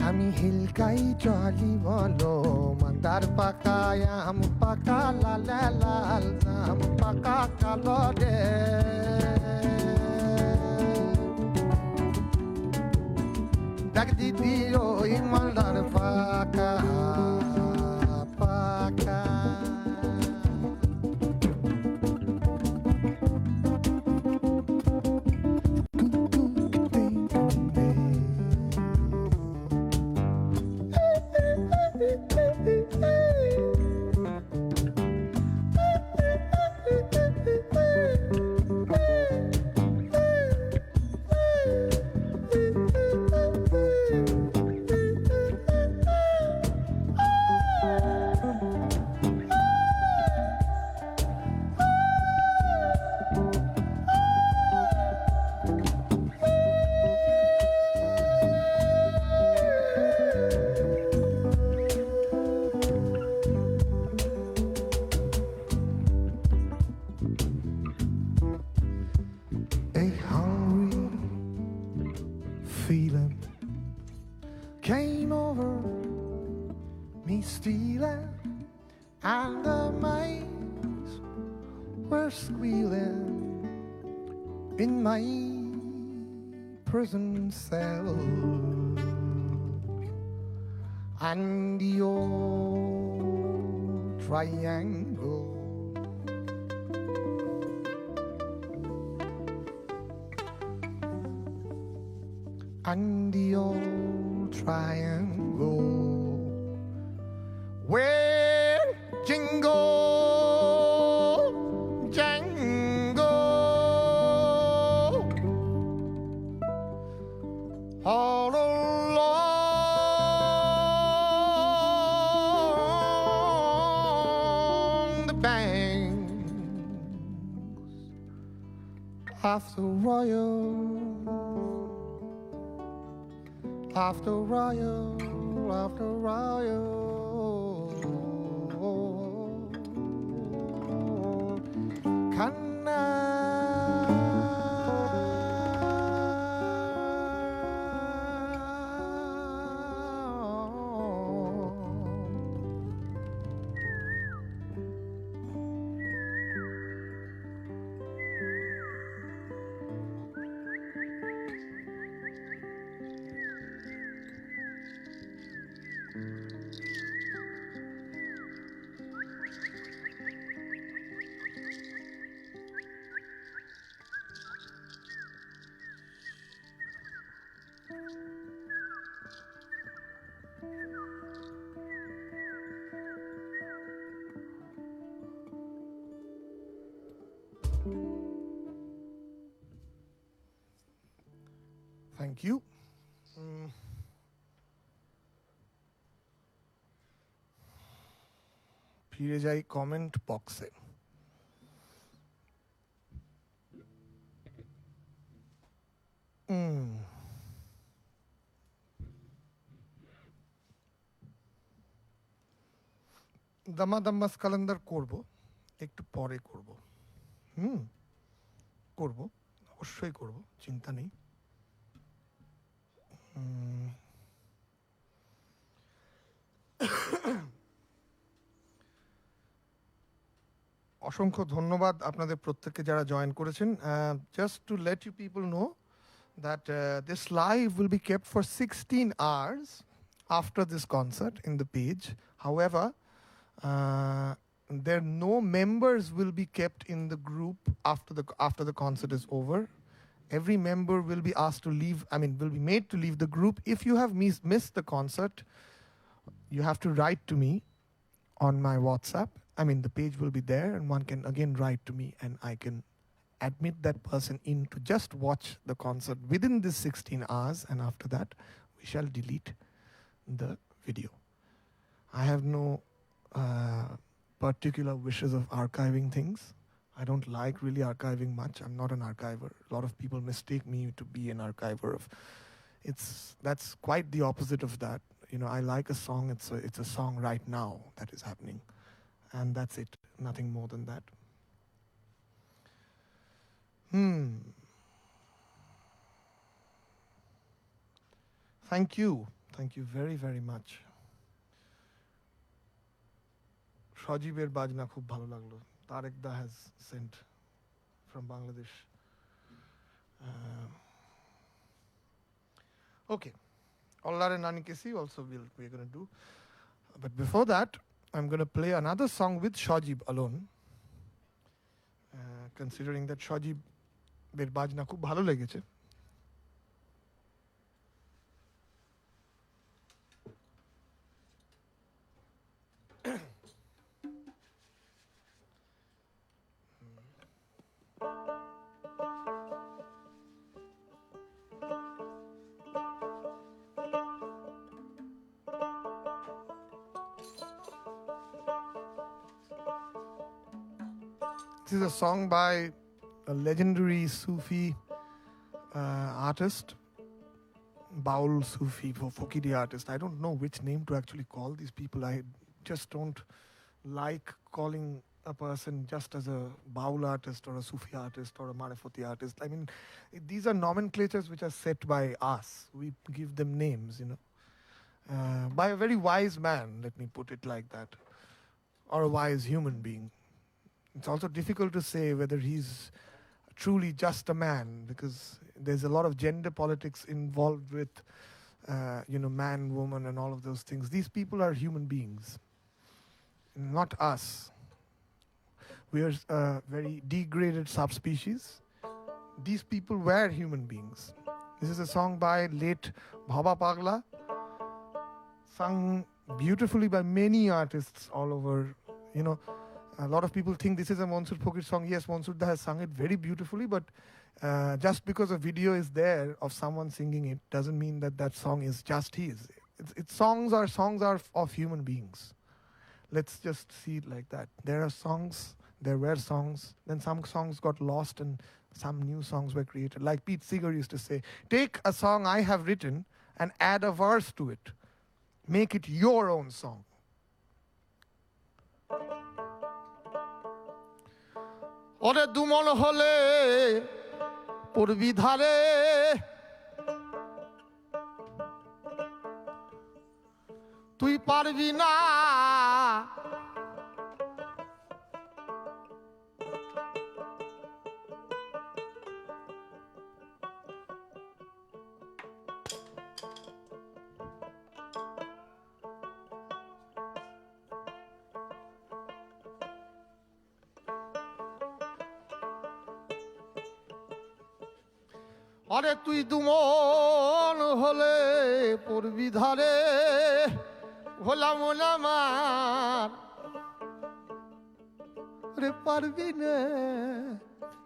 ami hilkai chali bolo mandar paka am paka la la la am paka kalode dak di dio in mandar paka paka feeling came over me stealing, and the mice were squealing in my prison cell, and the old triangle and the old triangle where jingle jangle all along the banks of the royal after royal Thank you. ফিরে যাই comment বক্সে। দামাদাম্মাস কালান্দার করব, একটু পরে করব। করব, অবশ্যই করব, চিন্তা নেই। অসংখ্য ধন্যবাদ আপনাদের প্রত্যেককে যারা জয়েন করেছেন। Just to let you people know that this live will be kept for 16 hours after this concert in the page. However, there no members will be kept in the group after the concert is over. Every member will be asked to leave, will be made to leave the group. If you have missed the concert, you have to write to me on my WhatsApp. The page will be there and one can again write to me and I can admit that person in to just watch the concert within this 16 hours, and after that we shall delete the video. I have no particular wishes of archiving things. I don't like really archiving much. I'm not an archiver. A lot of people mistake me to be an archiver of. That's quite the opposite of that. I like a song. It's a song right now that is happening, and that's it. Nothing more than that. Thank you. Thank you very, very much. Shajibir Bajna khub bhalo laglo. Tarek Da has sent from Bangladesh. Okay. Allare Nani Kesi also we're going to do. But before that, I'm going to play another song with Shajib alone. Considering that Shajib ber bajna khub bhalo legeche. This is a song by a legendary Sufi artist, Baul Sufi, Fokidi artist. I don't know which name to actually call these people. I just don't like calling a person just as a Baul artist or a Sufi artist or a Marifati artist. I mean, these are nomenclatures which are set by us. We give them names, by a very wise man, let me put it like that, or a wise human being. It's also difficult to say whether he's truly just a man, because there's a lot of gender politics involved with, man, woman, and all of those things. These people are human beings, not us. We are a very degraded subspecies. These people were human beings. This is a song by late Bhaba Pagla, sung beautifully by many artists all over, A lot of people think this is a Mansoor Phokir song. Yes, Mansoor Da has sung it very beautifully, but just because a video is there of someone singing it doesn't mean that that song is just his. Songs are of human beings. Let's just see it like that. There were songs, then some songs got lost and some new songs were created. Like Pete Seeger used to say, take a song I have written and add a verse to it. Make it your own song. ওরে দুমন হলে পড়বি ধারে তুই পারবি না আরে তুই দুমন হলে পড়বি ধারে হলাম আমার রে পারবি না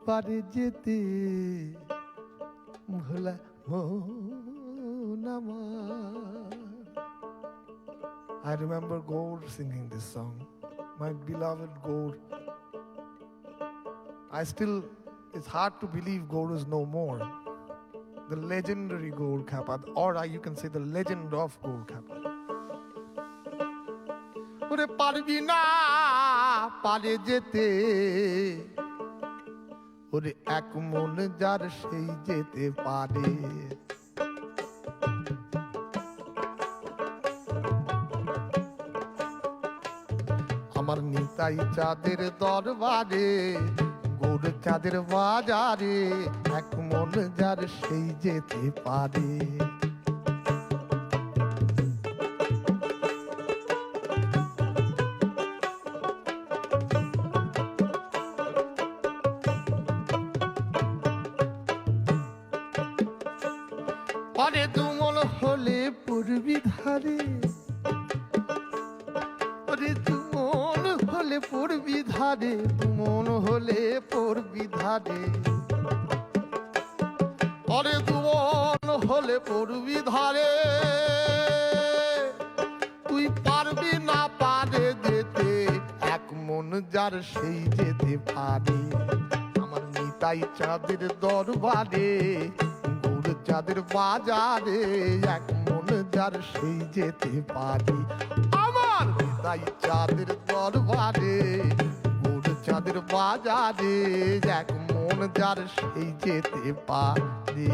পারে যেতে ভোলা মন আমার I remember Gaur singing this song, my beloved Gaur. It's hard to believe Gaur is no more. The legendary Gaur Kappa, or you can say the legend of Gaur Kappa. ওরে পারবি না পারে যেতে ওরে এক মন যার সেই যেতে পারে আমার নিতাই চাঁদের দরবারে গৌর চাঁদের বাজারে এক মন যার সেই যেতে পারে আরে দুমন হলে পূর্বী ধারে ওরে দুমন হলে পূর্বী ধারে দুমন হলে পূর্বী ধারে আরে দুমন হলে পূর্বী ধারে তুই পারবি না পারে যেতে এক মন যার সেই যেতে পারে আমার নিতাই চাঁদের দরবারে চাঁদের বাজারে এক মন যার সেই যেতে পারি আমার তাই চাঁদের দরবারে গৌর চাঁদের বাজারে এক মন মন যার সেই যেতে পারে।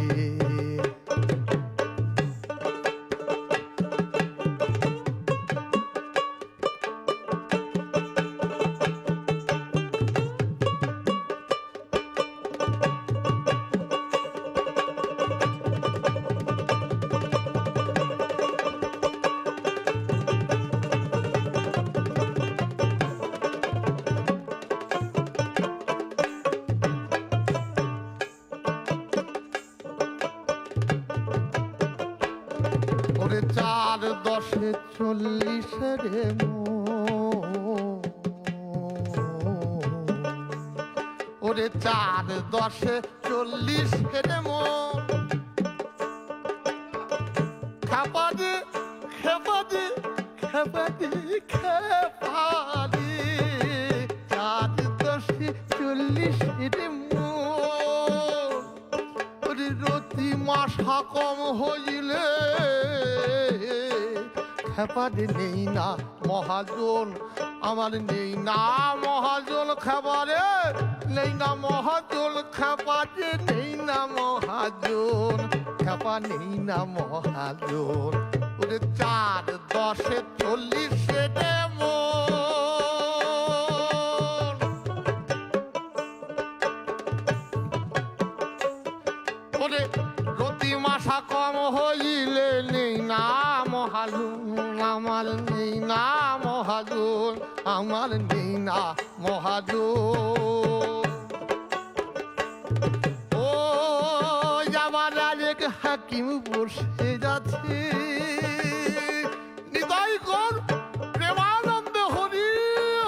ওরে 4 10 40 রে মন, ওরে 4 10 40 রে মন, খেপাদি খেপাদি খেপাদি খেপাদি 4 10 40 রে মন, ওরে রতি মাসা কম হইলে খেপারে নেই না মহাজন, আমার নেই না মহাজন, খেপারে নেই না মহাজন, খেপারে নেই না মহাজন, খেপা নেই না মহাজন। ওরে 4 10 40 রে মন, ওরে রতি মাসা কম হইলে নেই না মহাজন, আমার নেই না মহাজন, আমার নেই না মহাজন। ও আমার আরেক হাকিম বসে যাচ্ছে, নিতাই কর প্রেমানন্দ হরি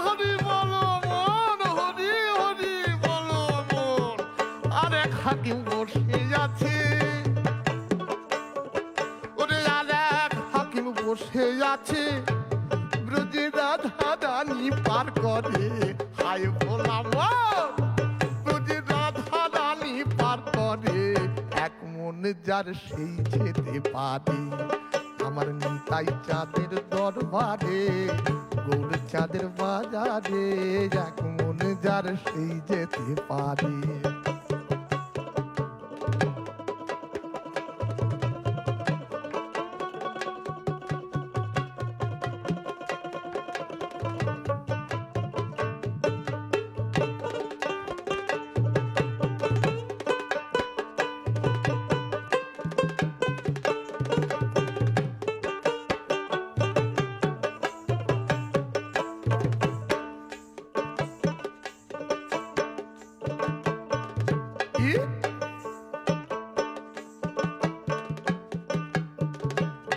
হরি বলো মন, হরি হরি বলো মন। আরেক হাকিম বসে যাচ্ছে, বসে আছে ব্রজে রাধা রানী পার করে, হায় ভোলা মন ব্রজে রাধা রানী পার করে, এক মন যার সেই যেতে পারে। আমার নিতাই চাঁদের দরবারে, গৌর চাঁদের বাজারে, এক মন যার সেই যেতে পারে।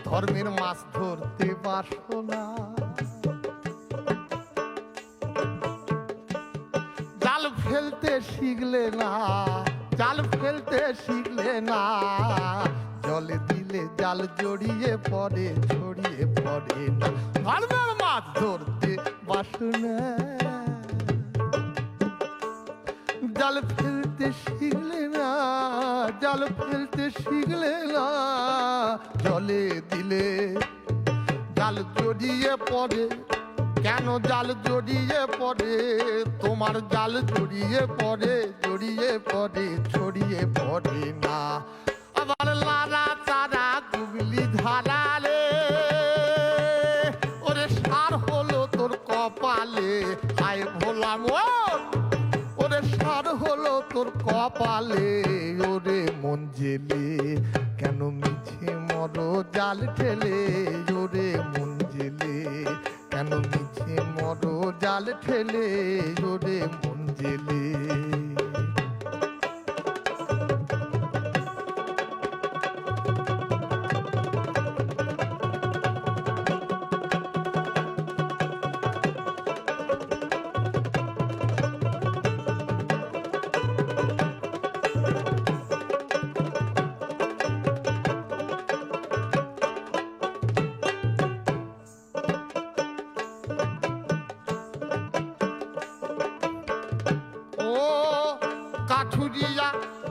ধর্মের মাছ ধরতে বাসনা, জাল ফেলতে শিখলে না, জাল ফেলতে শিখলে না, জলে দিলে জাল জড়িয়ে পড়ে, ছড়িয়ে পড়ে না। ধর্মের মাছ ধরতে বাসনা, জাল ফেলতে শিখলে না, জাল ফেলতে শিখলে না, জলে দিলে জাল জড়িয়ে পড়ে। কেন জাল জড়িয়ে পড়ে? তোমার জাল জড়িয়ে পড়ে, জড়িয়ে পড়ে, ছড়িয়ে পড়ে না। আবার লারা চারা গুগলি ধারালে, ওরে সার হলো তোর কপালে, হায় ভোলা মন ওরে সার হলো তোর কপালে। ওরে মন জেলে কেন মিছে মরো জাল ঠেলে, ওরে মন জেলে কেন মিছে মরো জাল ঠেলে, ওরে মন জেলে।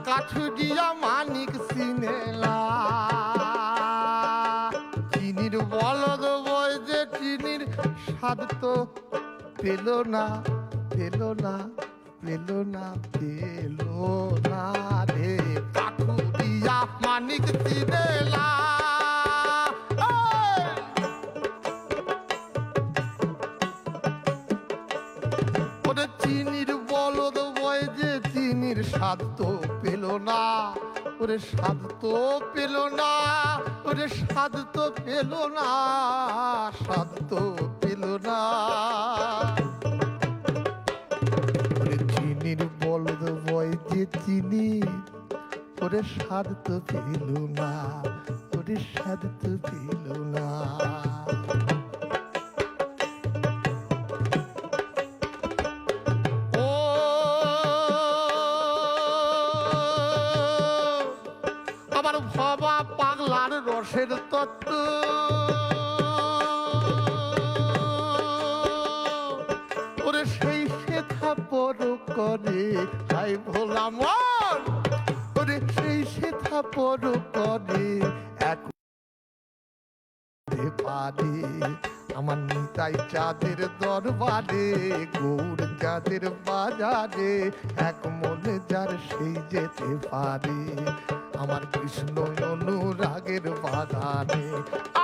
কাঠুরিয়া মানিক সিনেলা, চিনির বলদ বই যে চিনির স্বাদ তো পেল না, পেল না, পেল না রে কাকুরিয়া মানিক চিনেলা ওরে চিনির বলদ বয় যে চিনির স্বাদ তো পেল না ওরে স্বাদ তো পেল না ওরে স্বাদ তো পেল না স্বাদ তো পেল না ওরে চিনির বলদ বয় যে চিনি ওরে স্বাদ তো পেল না ওরে স্বাদ তো পেল না ভবা পাগলার রসের তত্ত্ব ওরে সেই শেখা পর করে তাই ভোলাম ওরে সেই শেখা পর করে এক পারে আমার নিতাই চাঁদের দরবারে গৌর চাঁদের বাজারে এক মনে যার সেই যেতে পারে আমার কৃষ্ণ অনুরাগের বাগানে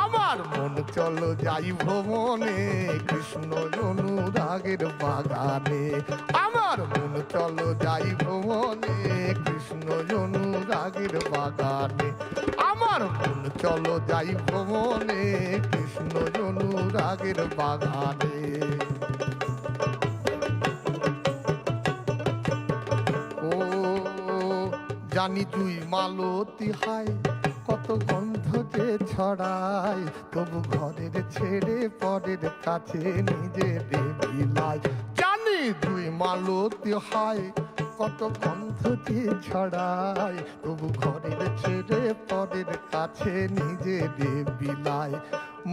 আমার মন চলো যাই ভ্রমণে কৃষ্ণ অনুরাগের বাগানে আমার মন চলো যাই ভ্রমণে কৃষ্ণ অনুরাগের বাগানে আমার মন চলো যাই ভ্রমণে কৃষ্ণ অনুরাগের বাগানে জানি তুই মালতী হায় কত গন্ধ যে ছড়ায় তবু ঘরের ছেড়ে পরের কাছে নিজের বিলাই জানি তুই মালতী হায় কত গন্ধ যে ছড়ায় তবু ঘরের ছেড়ে পরের কাছে নিজের বিলাই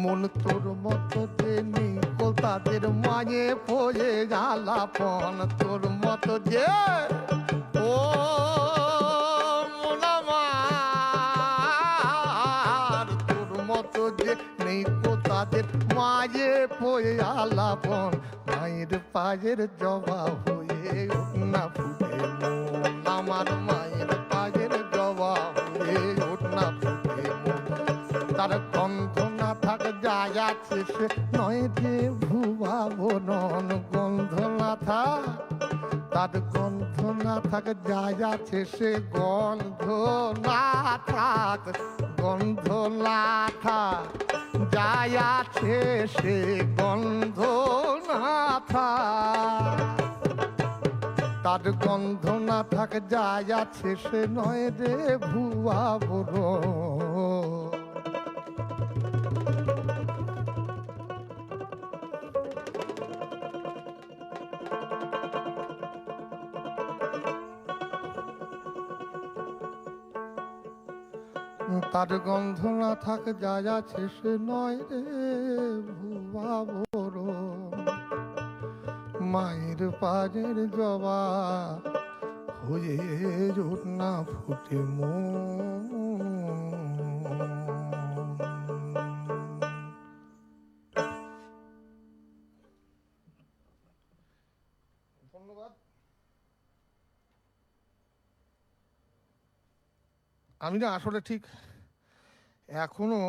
মন তোর মতো যে নিকো তাদের মায়ে পড়ে গালাপন তোর মতো যে ও তাদের মায়ে পয়ে আলাপন মায়ের পায়ের জবা হয়ে ওঠনা ফুটে মন আমার মায়ের পায়ের জবা হয়ে ওঠনা ফুটে মন তার গন্ধ না থাক যায় আছে সে নয় যে ভুয়া বনন গন্ধ না থাক তার গন্ধ না থাক যায় আছে সে গন্ধ না থাক গন্ধ না থাক যায় আছে সে গন্ধ না থাক তার গন্ধ না থাক যায় আছে সে নয় রে ভুয়া বড় তার গন্ধ না থাক যায় আছে সে নয় রে ভুয়া বড় মায়ের পায়ের জবা হয়ে জোট না ফুটে ধন্যবাদ আমি না আসলে ঠিক এখনো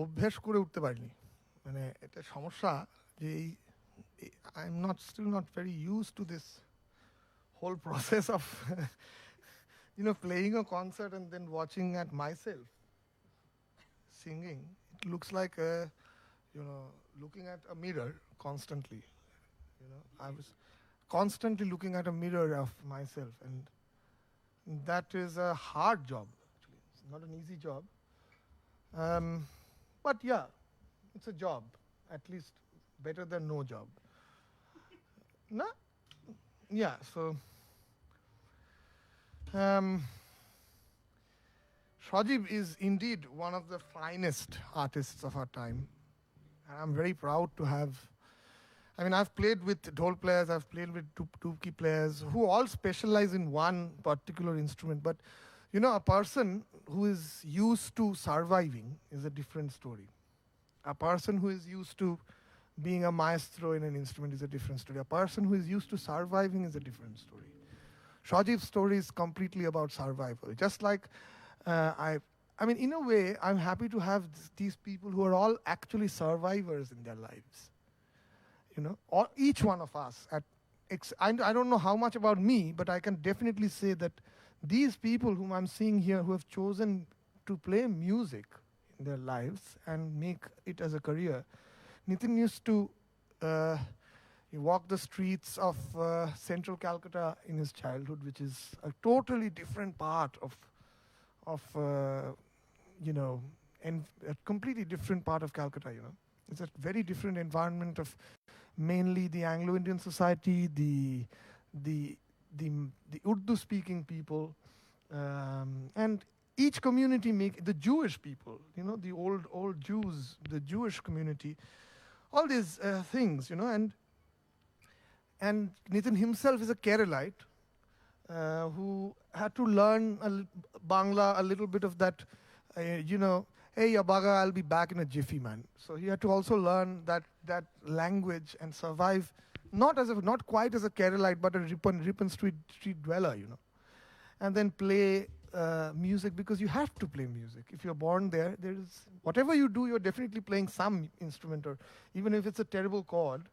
অভ্যেস করে উঠতে পারিনি মানে এটা সমস্যা যে I am not still not very use to this whole process of playing a concert and then watching at myself singing. It looks like looking at a mirror constantly. I was constantly looking at a mirror of myself, and that is a hard job. Actually, it's not an easy job. But yeah, it's a job. At least better than no job. No? Yeah. So. Shajib is indeed one of the finest artists of our time. And I'm very proud to have, I've played with dhol players, I've played with tupki players who all specialize in one particular instrument. But, a person who is used to surviving is a different story. A person who is used to being a maestro in an instrument is a different story. A person who is used to surviving is a different story. Shajib's story is completely about survival. Just like I mean, in a way, I'm happy to have these people who are all actually survivors in their lives. Each one of us. I don't know how much about me, but I can definitely say that these people whom I'm seeing here who have chosen to play music in their lives and make it as a career. Nitin used to walk the streets of central Calcutta in his childhood, which is a totally different part of and a completely different part of Calcutta. It's a very different environment of mainly the Anglo-Indian society, the Urdu-speaking people, and each community the Jewish people, the old Jews, the Jewish community, all these things, and Nitin himself is a Keralite who had to learn Bangla, a little bit of that, hey, Yabaga, I'll be back in a jiffy, man. So he had to also learn that language and survive, not quite as a Keralite, but a Ripon street dweller, and then play music, because you have to play music. If you're born there is whatever you do, you're definitely playing some instrument, or even if it's a terrible chord,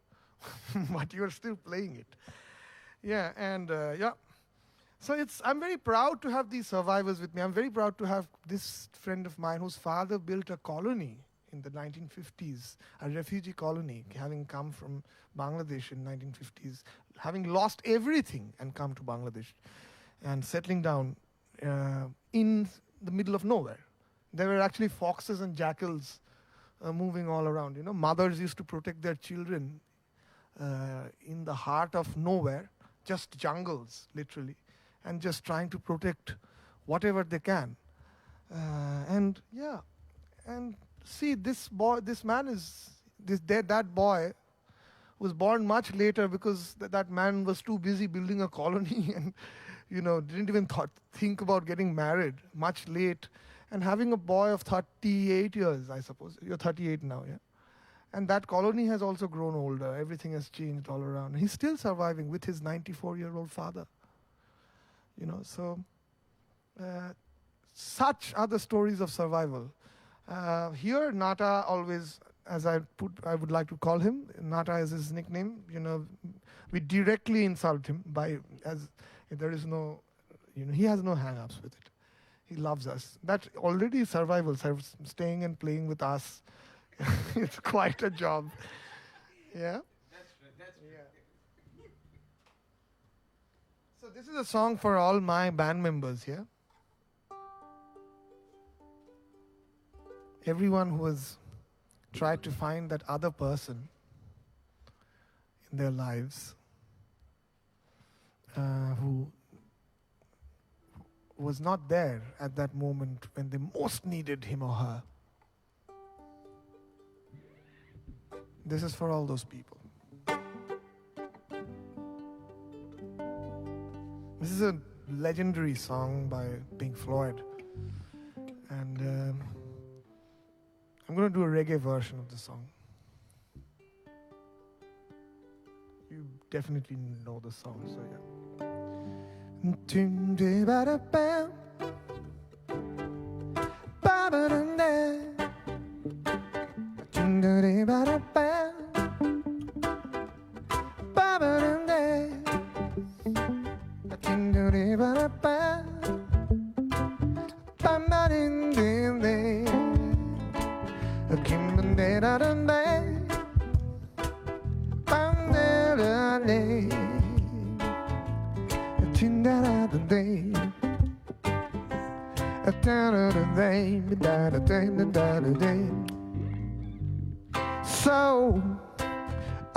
but you're still playing it. Yeah, and So I'm very proud to have these survivors with me. I'm very proud to have this friend of mine whose father built a colony in the 1950s, a refugee colony, having come from Bangladesh in 1950s, having lost everything and come to Bangladesh and settling down in the middle of nowhere. There were actually foxes and jackals moving all around. Mothers used to protect their children in the heart of nowhere, just jungles, literally, and just trying to protect whatever they can. And see, that boy was born much later because that man was too busy building a colony and didn't even think about getting married, much late, and having a boy of 38 years, I suppose. You're 38 now, yeah? And that colony has also grown older. Everything has changed all around. He's still surviving with his 94-year-old father. Such are the stories of survival. Here, Nata always, as I would like to call him, Nata is his nickname. We directly insult him there is no, he has no hang-ups with it. He loves us. That already survival, staying and playing with us. It's quite a job. Yeah? That's true. Yeah. So this is a song for all my band members here. Everyone who has tried to find that other person in their lives who was not there at that moment when they most needed him or her. This is for all those people. This is a legendary song by Pink Floyd. And I'm going to do a reggae version of the song. You definitely know the song, so yeah.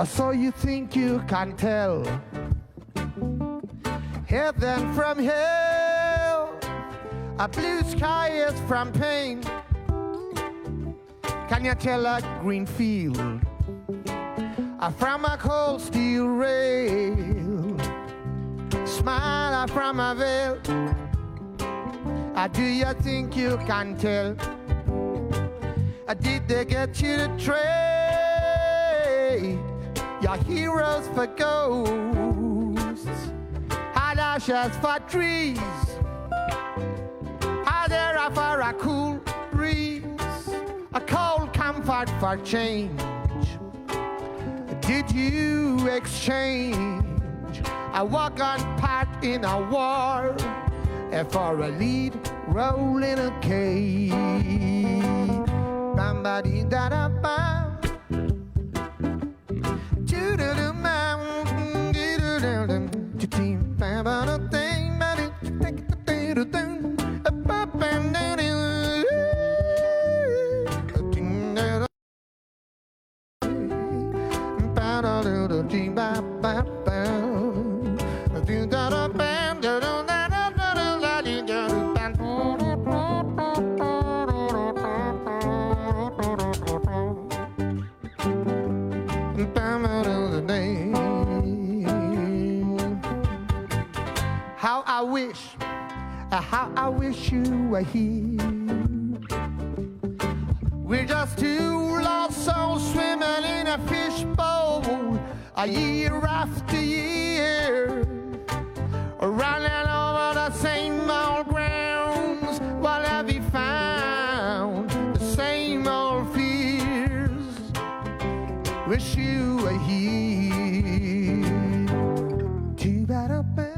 So you think you can tell heaven from hell, a blue sky is from pain? Can you tell a green field from a cold steel rail? Smile from a veil. Do you think you can tell? Did they get you to train? Your heroes for ghosts, ashes for trees, there are for a cool breeze, a cold comfort for change. Did you exchange a walk-on part in a war for a lead role in a cave? Bam-ba-dee-da-da-bam. How I wish you were here. We're just two lost souls swimming in a fishbowl, a year after year, running over the same old grounds. What have we found? The same old fears. Wish you were here. Too bad up there.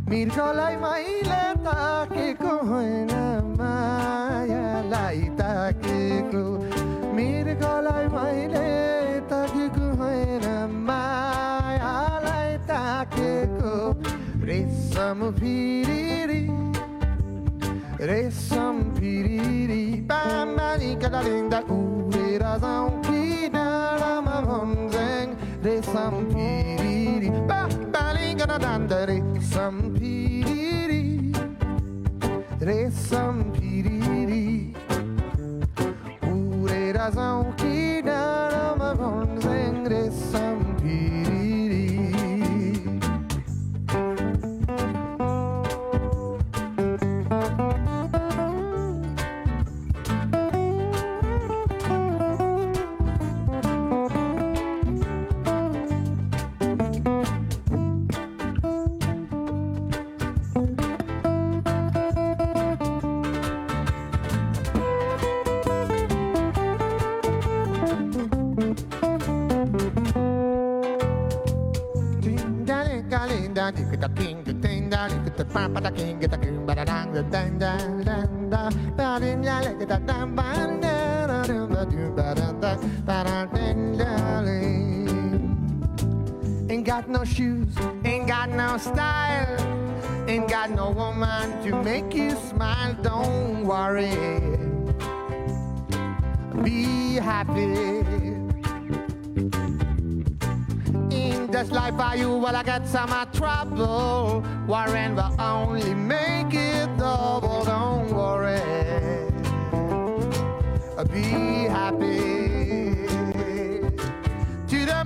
Mirkolai maile takeko hoina mayaलाई takeko Mirkolai maile takeko hoina mayaलाई takeko Resam piriri Bamani kadalinda urera zanki darama vonzeng Resam piriri Balinga dandare Resam piriri Resam piriri Urera zanki darama vonzeng Resam piriri the king, the thing that you get the papa, the king, get the king, but I dang the dang dang dang da, but in ya like the dang bang da, ain't got no shoes, ain't got no style, ain't got no woman to make you smile. Don't worry, be happy. This life are you, well I get some trouble. Warren will only make it double. Don't worry, be happy. To the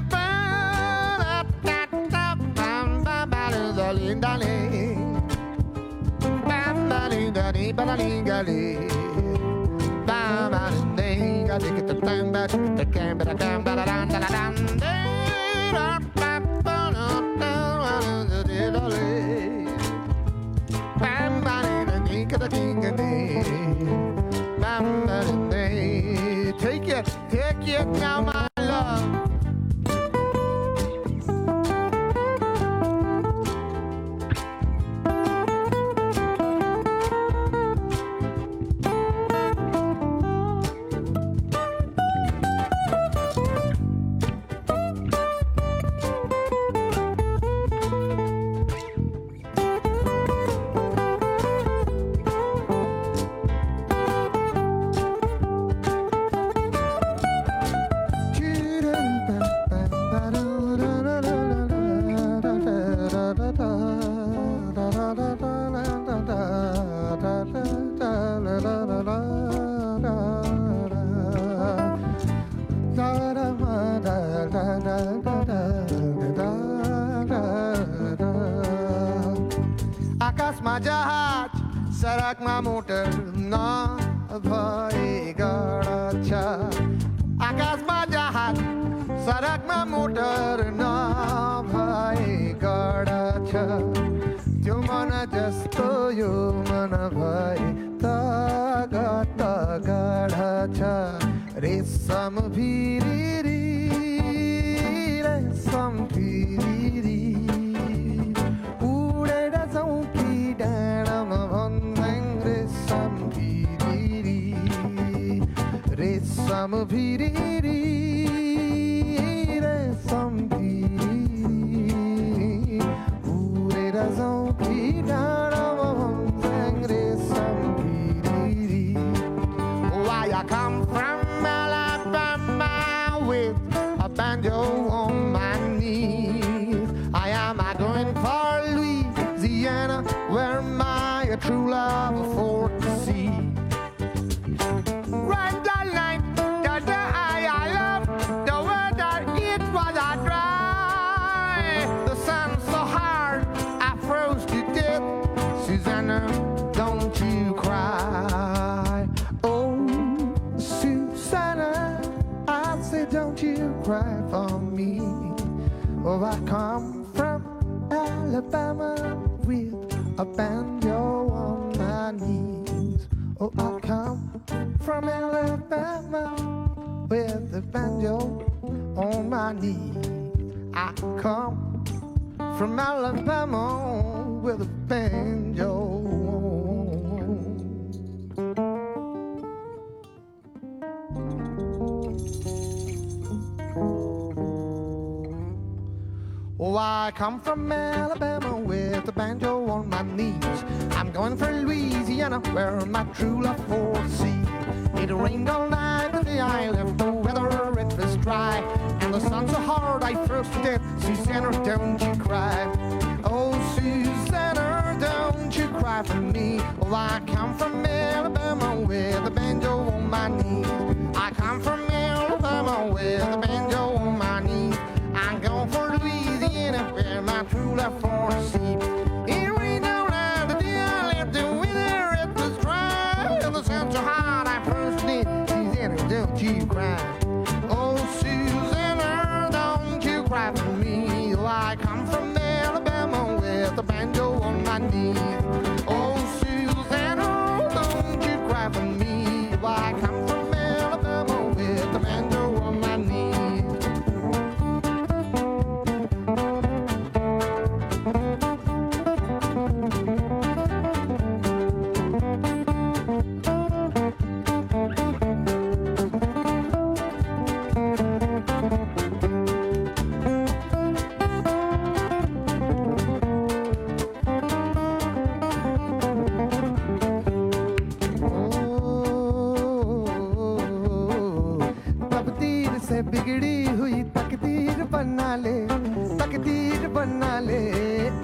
take it now, my love. आकाशमा जहाज सडकमा motor नभए गडछ आकाशमा जहाज सडकमा motor नभए गडछ त्यो मन जस्तो यो मन भए तगत गडछ रेशम भिरी रेशम भिरी उडेर जाउँ कि डाँडामा भन्दाङ रेशम भिरी रेशम भिरी रेशम भिरी उडेर जाउँ कि डाँडामा भन्दाङ रेशम भिरी Why I come from Alabama with a banjo on my knees. I am going for Louisiana, where my true love for to see. Right that night, the day I love, the weather it was a dry. The sun so hard, I froze to death. Susanna, don't you cry. Oh, Susanna, I say don't you cry for me. Oh, I come from Alabama with a banjo on my knees. Oh, I come from Alabama with a banjo on my knees. I come from Alabama with a banjo. Oh, I come from Alabama with a banjo on my knees. I'm going for Louisiana, where my true love foresee. It rained all night, but the I left the weather it was dry, and the sun so hard I froze to death. Susanna, don't you cry. Oh, Susanna, don't you cry for me. Oh, I come from Alabama with a banjo on my knees. I come from Alabama with a banjo on my knees. I'm going for Louisiana, where my true love foresee. It rained all night, the day I left the weather it was dry, and the sun so hard I froze to death. Susanna, don't you cry. Oh, Susanna, don't you cry for me. Oh, I come from Alabama with a banjo on my knees. Oh, Susanna, don't you cry for me. Oh, I come from Alabama with a banjo on my knees. बिगड़ी हुई तकदीर बना ले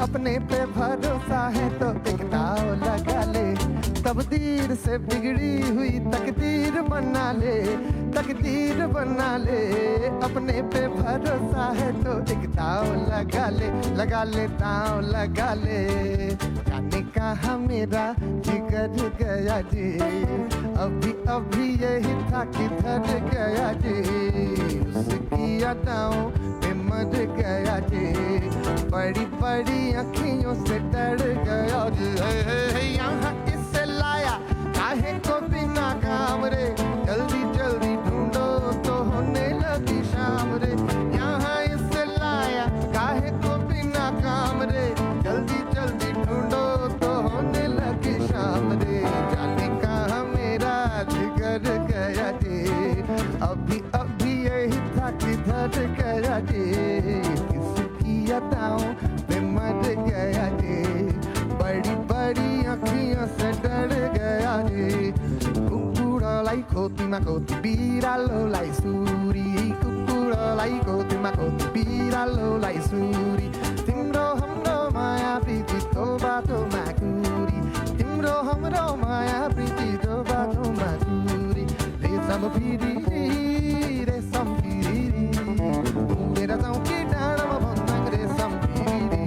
अपने पे भरोसा है तो एक दाव लगा ले तकदीर से बिगड़ी हुई तकदीर बना ले अपने पे भरोसा है तो एक दाव लगा ले दाव लगा ले जाने कहा मेरा जिगर गया जी अभी यही था किधर गया जी उसकी अदाओं पे मर गया जी बड़ी बड़ी अखियों से डर गया जी यहाँ इससे लाया काहे को बिना काम रे जल्दी जल्दी ढूंढो तो होने लगी शाम रे यहाँ इससे लाया काहे को बिना काम रे जल्दी जल्दी ढूंढो तो होने लगी शाम रे जाने कहाँ मेरा जिगर गया जी अभी यही था किधर गया जी किसकी अदाओं पे मर गया जी बड़ी बड़ी अखियों से डर गया जी कुकुरलाई खोतीमा खोती बिरालोलाई सुरी कुकुरलाई खोतीमा खोती बिरालोलाई सुरी तिम्रो हाम्रो माया प्रीति तो बाटोमा कुरी तिम्रो हाम्रो माया प्रीति तो बाटोमा कुरी रेशम भिरी उडेर जाउँ कि डाँडामा भन्दाङ रेशम भिरी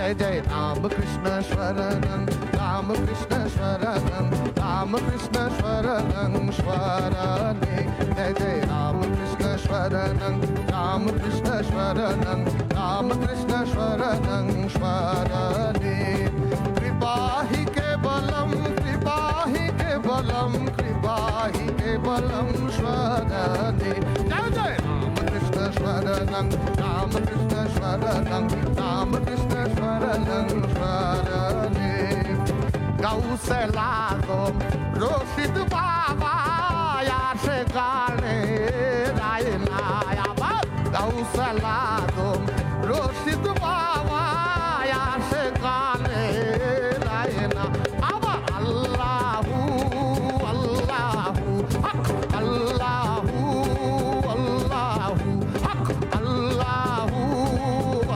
Jai Jai Ram Krishna Shwaranam, Ram Krishna Shwaranam, Ram Krishna Shwaranam Shwarane. Jai Jai Ram Krishna Shwaranam, Ram Krishna Shwaranam, Ram Krishna Shwaranam Shwarane. Kripahi Kevalam, Kripahi Kevalam, Kripahi Kevalam Shwarane. Jai Jai Ram Krishna Shwaranam, Ram Krishna Shwaranam, Ram Krishna Shwaranam Shwarane. Gauselado, Roshid Baba, Yashe Gane, Raina, Gauselado, Roshid Baba, Yashe Gane, Raina, Aba Allahu, Allahu, Allahu, Allahu, Allahu,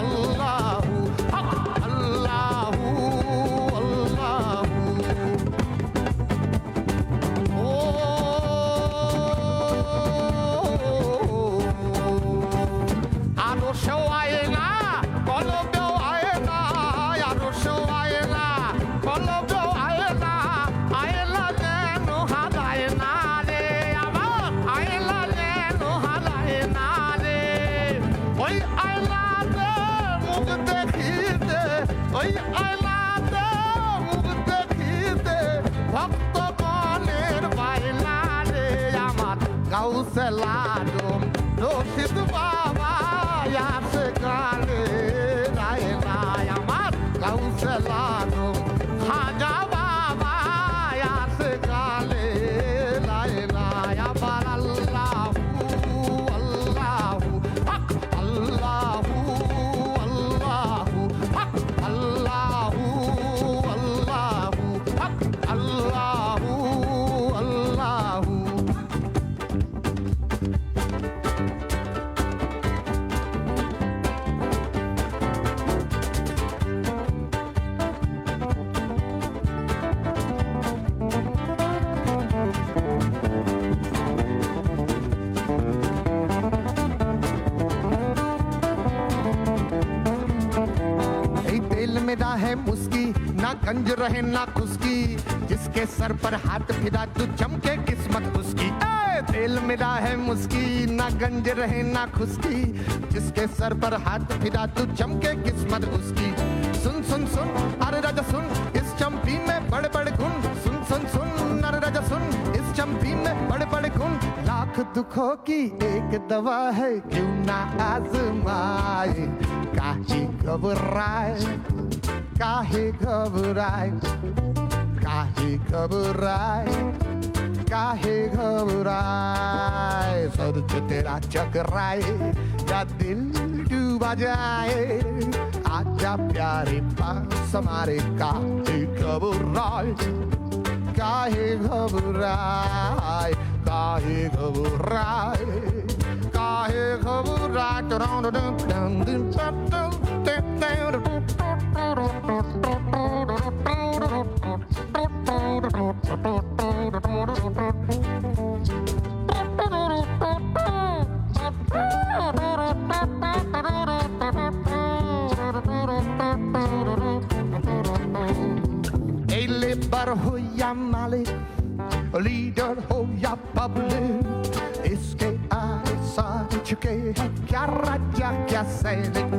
Allahu, Allahu, Allahu. Gauselado, Roshid Baba, Yasekale, Raina, Yamat, Gauselado, Haja Baba, Yasekale, Raina, Yabar Allahu, Allahu, Allahu, Allahu, Allahu, Allahu, Allahu, Allahu. मेरा है मुस्की ना गंज रहे ना खुशकी जिसके sir पर हाथ फिरा तो चमके किस्मत उसकी दिल मेरा है मुस्की ना गंज रहे ना खुशकी जिसके सर पर हाथ फिरा तो चमके किस्मत उसकी सुन सुन सुन अरे राजा सुन इस चंपी में बड़े बड़े गुण सुन सुन सुन अरे राजा सुन इस चंपी में बड़े बड़े गुण लाख दुखों की एक दवा है क्यों ना आजमाए काहे घबराए काहे घबराए काहे घबराए काहे घबराए सर तेरा चकराए या दिल डूबा जाए आजा प्यारे पास हमारे काहे घबराए काहे घबराए काहे घबराए काहे घबराए लेबर हो या मालिक लीडर हो या पब्लिक इसके आगे साथ झुके हैं क्या राजा क्या सैनिक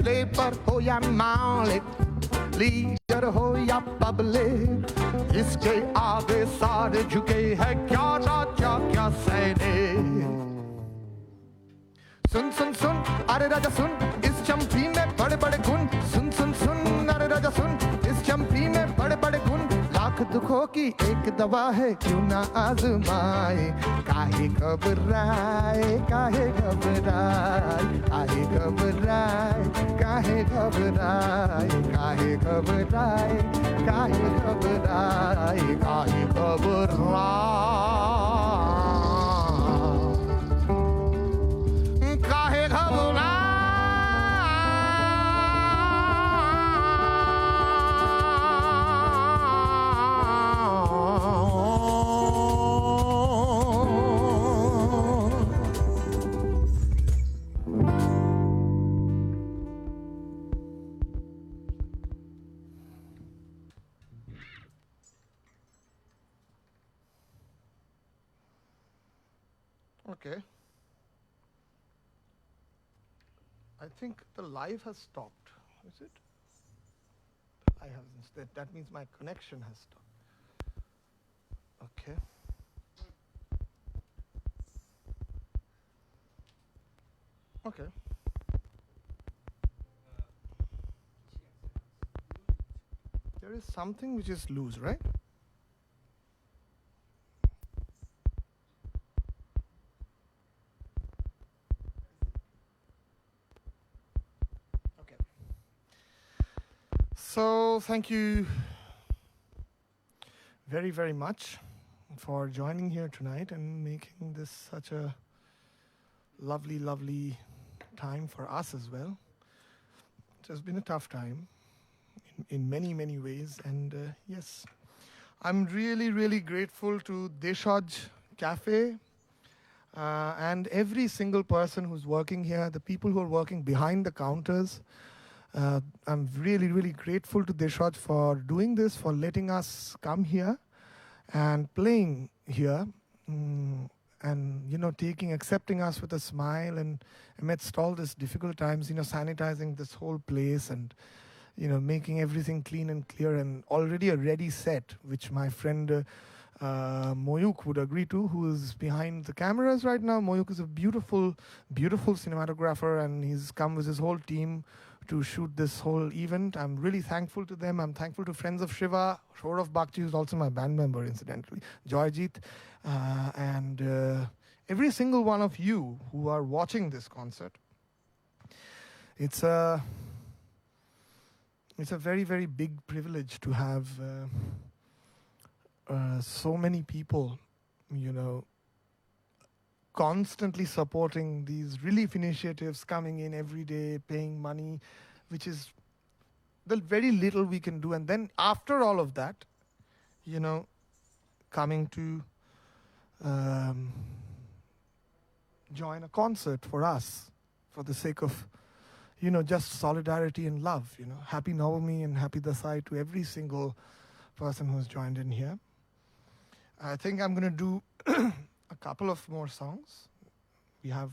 लेबर हो या मालिक लीडर हो या पब्लिक इसके आगे सारे झुके हैं क्या राजा क्या सैनिक सुन सुन सुन अरे राजा सुन इस चंपी में बड़े बड़े गुण सुन सुन सुन अरे राजा सुन इस चंपी में बड़े बड़े गुण लाख दुखों की एक दवा है क्यों ना आजमाए काहे घबराए काहे घबराए काहे घबराए काहे घबराए काहे घबराए काहे घबराए काहे घबराए काहे घबराए Okay. I think the live has stopped. Is it? I haven't. That means my connection has stopped. Okay. Okay. There is something which is loose, right? Okay. So thank you very, very much for joining here tonight and making this such a lovely, lovely time for us as well. It has been a tough time in many, many ways. And yes, I'm really, really grateful to Deshaj Cafe and every single person who's working here, the people who are working behind the counters. I'm really, really grateful to Deshaj for doing this, for letting us come here and playing here. And accepting us with a smile, and amidst all these difficult times, sanitizing this whole place and making everything clean and clear and already a ready set, which my friend Moyuk would agree to, who is behind the cameras right now. Moyuk is a beautiful, beautiful cinematographer, and he's come with his whole team to shoot this whole event. I'm really thankful to them. I'm thankful to Friends of Shiva, Shourav Bakchi, who's also my band member, incidentally, Joyjeet, and every single one of you who are watching this concert. It's a very, very big privilege to have so many people, constantly supporting these relief initiatives, coming in every day, paying money, which is the very little we can do. And then after all of that, coming to join a concert for us, for the sake of, just solidarity and love. Happy Navami and happy Dasai to every single person who's joined in here. I think I'm going to do a couple of more songs. We have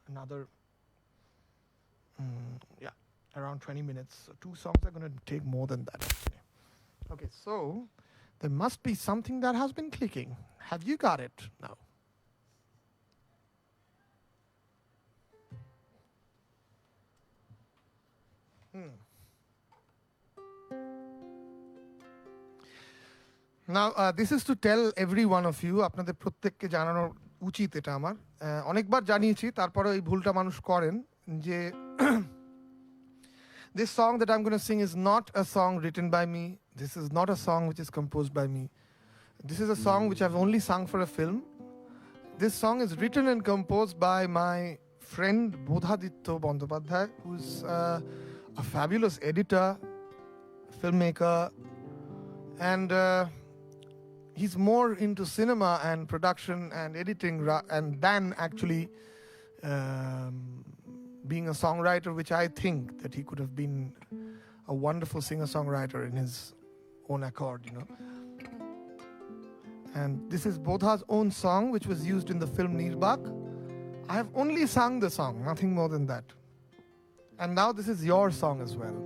another, around 20 minutes. So 2 songs are going to take more than that, actually. Okay, so there must be something that has been clicking. Have you got it now? Now, this is to tell every one of you, আপনাদের প্রত্যেককে জানানো উচিত এটা আমার অনেকবার জানিয়েছি তারপরে এই ভুলটা মানুষ করেন যে this song that I'm going to sing is not a song written by me. This is not a song which is composed by me. This is a song which I've only sung for a film. This song is written and composed by my friend Bodhaditya Bandopadhyay, who's a fabulous editor, filmmaker, and he's more into cinema and production and editing and than actually being a songwriter, which I think that he could have been a wonderful singer-songwriter in his own accord, And this is Bodha's own song, which was used in the film Nirbak. I have only sung the song, nothing more than that. And now this is your song as well.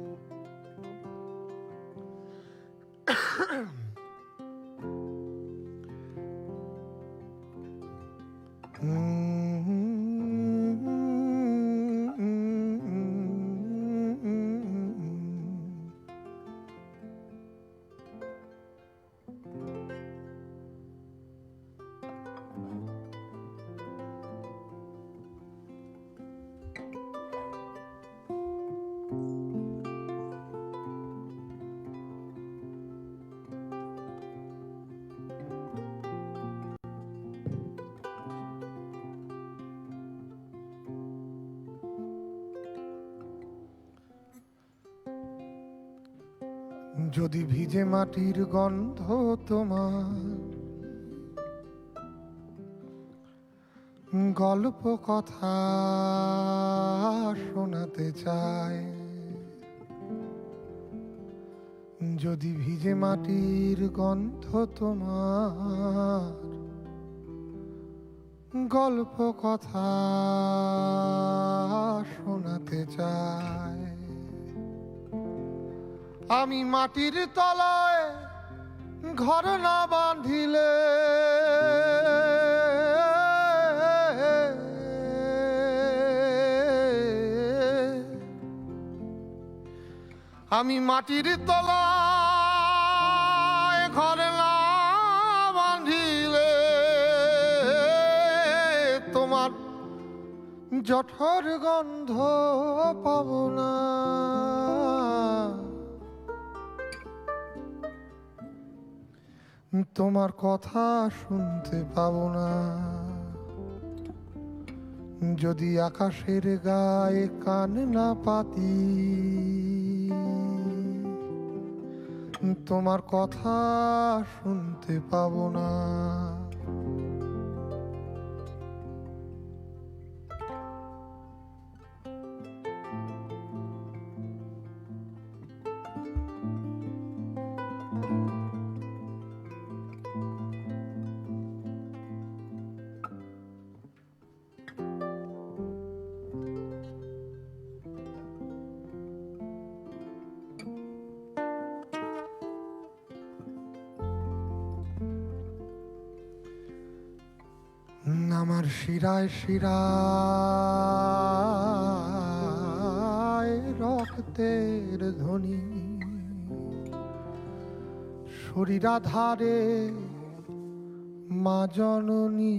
যদি ভিজে মাটির গন্ধ তোমার গল্প কথা শোনাতে চায়, যদি ভিজে মাটির গন্ধ তোমার গল্প কথা শোনাতে চাই। আমি মাটির তলায় ঘর না বাঁধিলে আমি মাটির তলায় ঘর না বাঁধিলে তোমার জঠর গন্ধ পাব না। তোমার কথা শুনতে পাবো না। যদি আকাশের গায়ে কান না পাতি তোমার কথা শুনতে পাবো না। আমার শিরায় শিরায় রক্তের ধ্বনি, শরীরাধারে মা জননী।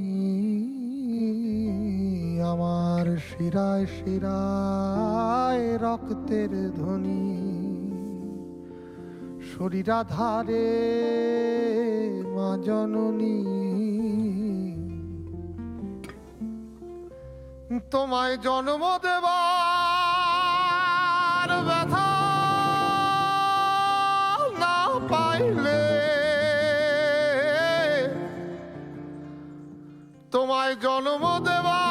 আমার শিরায় শিরায় রক্তের ধ্বনি, শরীরাধারে মা জননী। তোমায় জন্ম দেবার ব্যথা না পাইলে, তোমায় জন্ম দেবার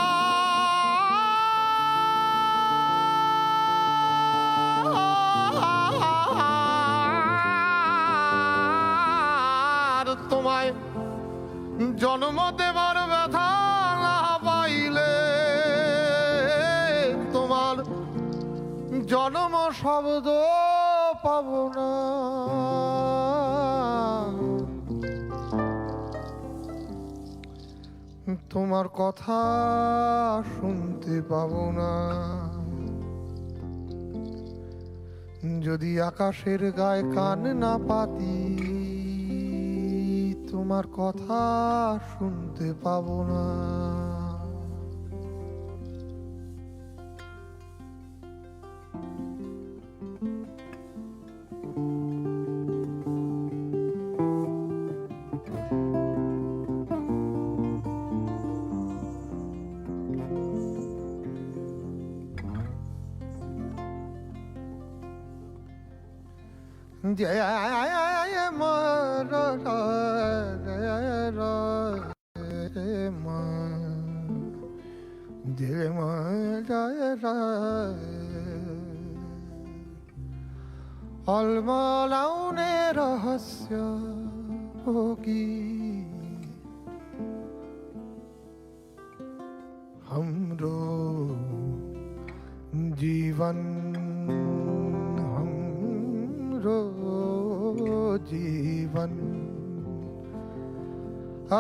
তোমায় জন্ম দেবার ব্যথা না পাইলে তোমার জন্ম শব্দ পাব না। তোমার কথা শুনতে পাব না। যদি আকাশের গায়ে কান না পাতি তোমার কথা শুনতে পাব না। জয় মা জয় মা অলমলাউনে রহস্য হোগি हमरो जीवन हमरो जीवन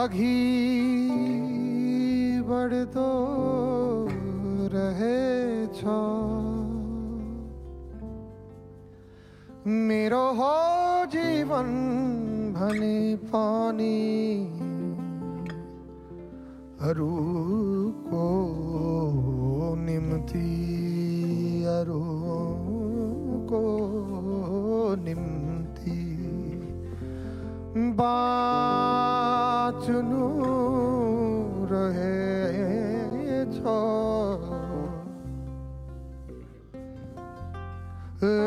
आघी बढ़ दो रहे छो मेरो हो जीवन भने पानी अरुको निम्ति अरुको निम्ति बाँच्नु रहेछ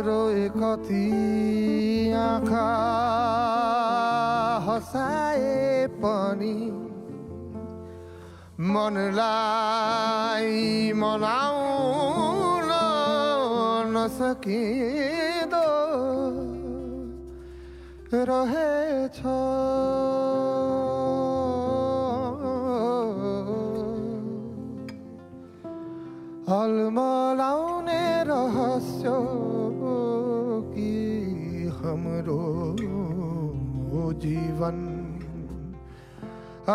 रोए कति आँखा हँसाए पनि मनलाई मनाउन नसकिँदो रहेछ अलमलाउने रहस्य कि हाम्रो जीवन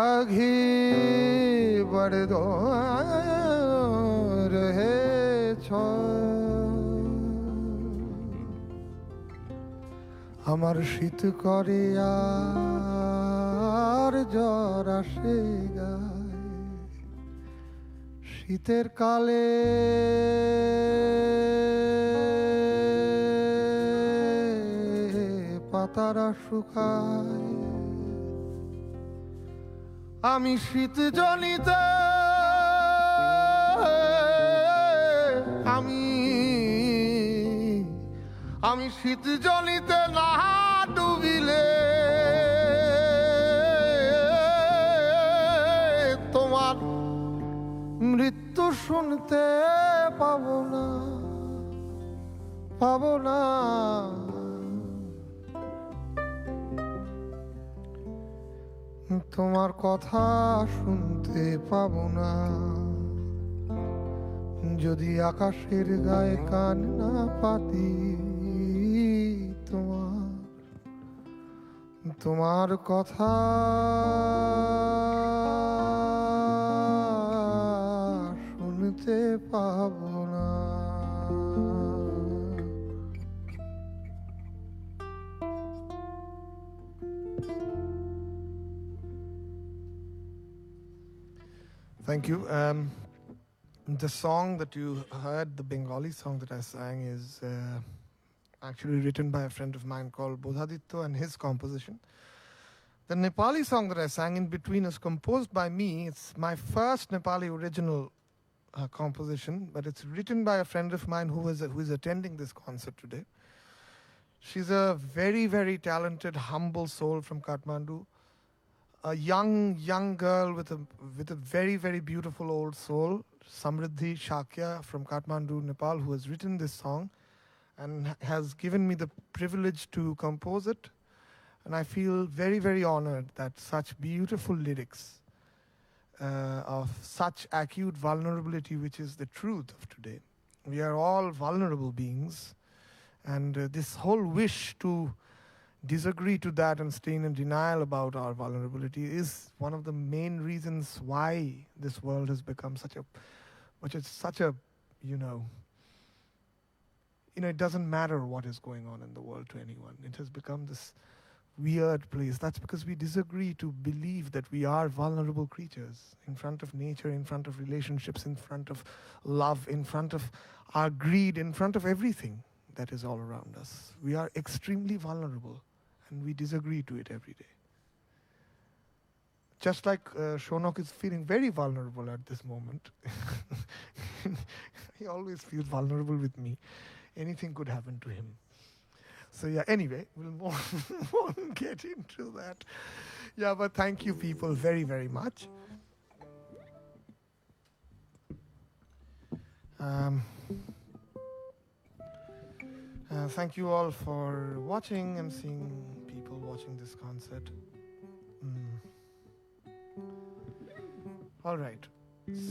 अघि बढ्दो रहेछ আমার শীত করে আর জ্বর আসে গায়ে শীতের কালে পাতারা শুকায় আমি শীত জনিতে আমি শীত জনিতে না ডুবিলে তোমার মৃত্যু শুনতে পাবো না তোমার কথা শুনতে পাবো না যদি আকাশের গায়ে কান না পাতি তোমার কথা শুনতে পাবো না Thank you. The song that you heard, the Bengali song that I sang, is actually written by a friend of mine called Bodhaditya and his composition. The Nepali song that I sang in between is composed by me. It's my first Nepali original composition, but it's written by a friend of mine who is attending this concert today. She's a very, very talented, humble soul from Kathmandu. A young girl with a very, very beautiful old soul, Samriddhi Shakya from Kathmandu, Nepal, who has written this song and has given me the privilege to compose it. And I feel very, very honored that such beautiful lyrics of such acute vulnerability, which is the truth of today. We are all vulnerable beings, and this whole wish to disagree to that and stay in denial about our vulnerability is one of the main reasons why this world has become such a it doesn't matter what is going on in the world to anyone. It has become this weird place. That's because we disagree to believe that we are vulnerable creatures in front of nature, in front of relationships, in front of love, in front of our greed, in front of everything that is all around us. We are extremely vulnerable. And we disagree to it every day. Just like Shonok is feeling very vulnerable at this moment. He always feels vulnerable with me. Anything could happen to him. So yeah, anyway, we'll won't get into that. Yeah, but thank you people very, very much. Thank you all for watching and seeing people watching this concert. All right.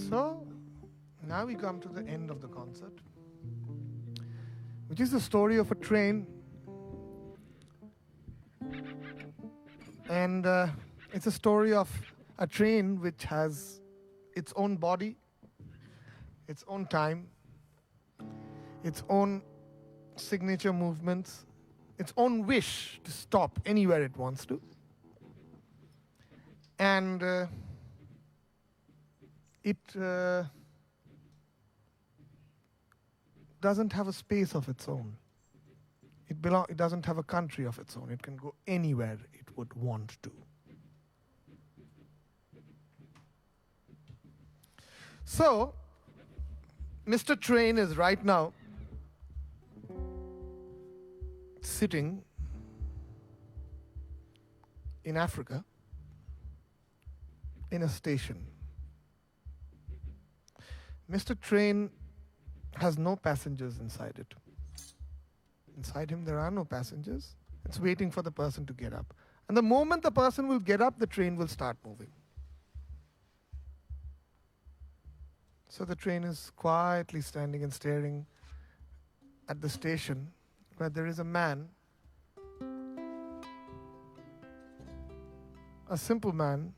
So now we come to the end of the concert, which is the story of a train. And it's a story of a train which has its own body, its own time, its own signature movements, its own wish to stop anywhere it wants to. And it doesn't have a space of its own. It doesn't have a country of its own. It can go anywhere it would want to. So, Mr. Train is right now sitting in Africa in a station. Mr. Train has no passengers inside it. Inside him there are no passengers. It's waiting for the person to get up. And the moment the person will get up, the train will start moving. So the train is quietly standing and staring at the station where there is a man, a simple man,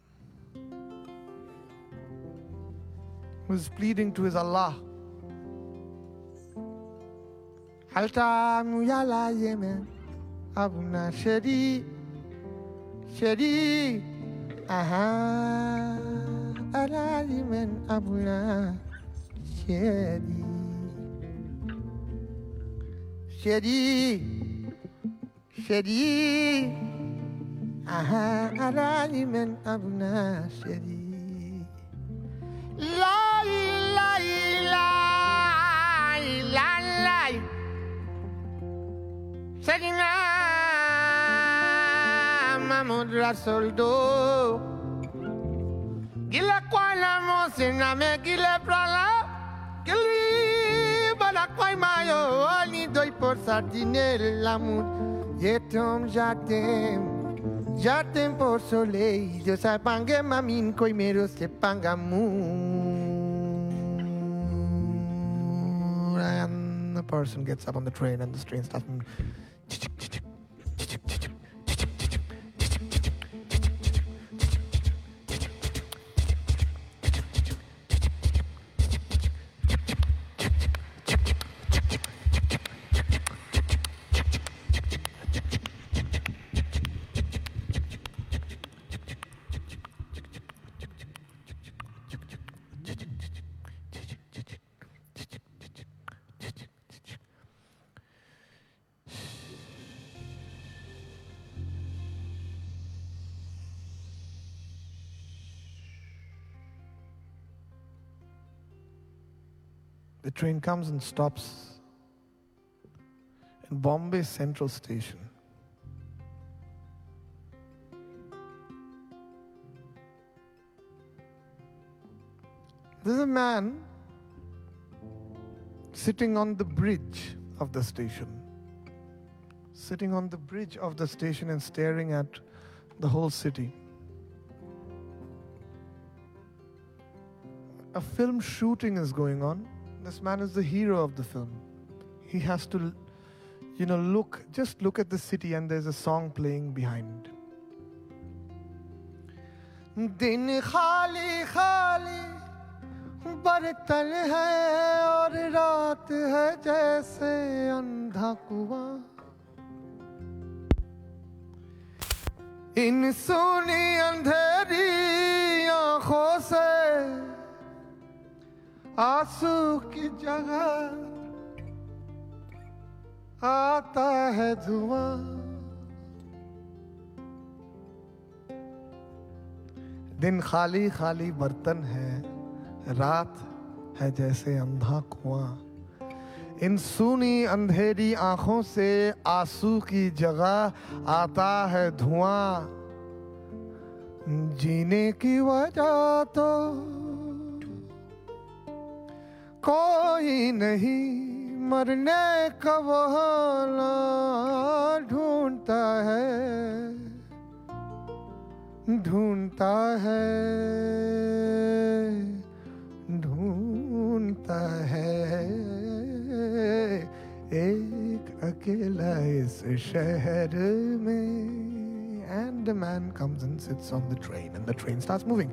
who is pleading to his Allah. Halta muyala yemen abuna sheri sheri aha ala yemen abuna sheri sheri sheri aha ala yemen abuna sheri la la la la la Sayyidina Mahmud Rasul do Gila kwala mosina me gila prala Gili bala kwai mayo Ni doi por sardine l'amut Yetom jatem por soleil Yo sa pange mamin koi mero se pangamu And the person gets up on the train and the train starts The train comes and stops in Bombay Central Station. There's a man sitting on the bridge of the station. Sitting on the bridge of the station and staring at the whole city. A film shooting is going on. This man is the hero of the film. He has to, just look at the city and there's a song playing behind. Din khali khali bartan hai aur raat hai jaise andha kuआं in suni andheri aankhon se आंसू की जगह आता है धुआं दिन खाली खाली बर्तन है रात है जैसे अंधा कुआं इन सूनी अंधेरी आंखों से आंसू की जगह आता है धुआं जीने की वजह तो कोई नहीं मरने का बहाना ढूंढता है एक अकेला इस शहर में and the man comes and sits on the train and the train starts moving.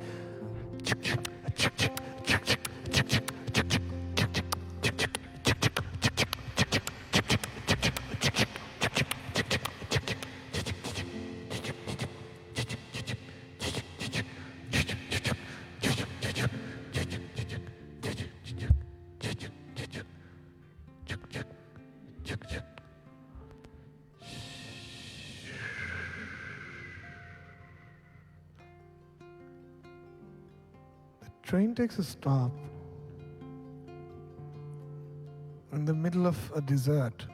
Train takes a stop in the middle of a desert.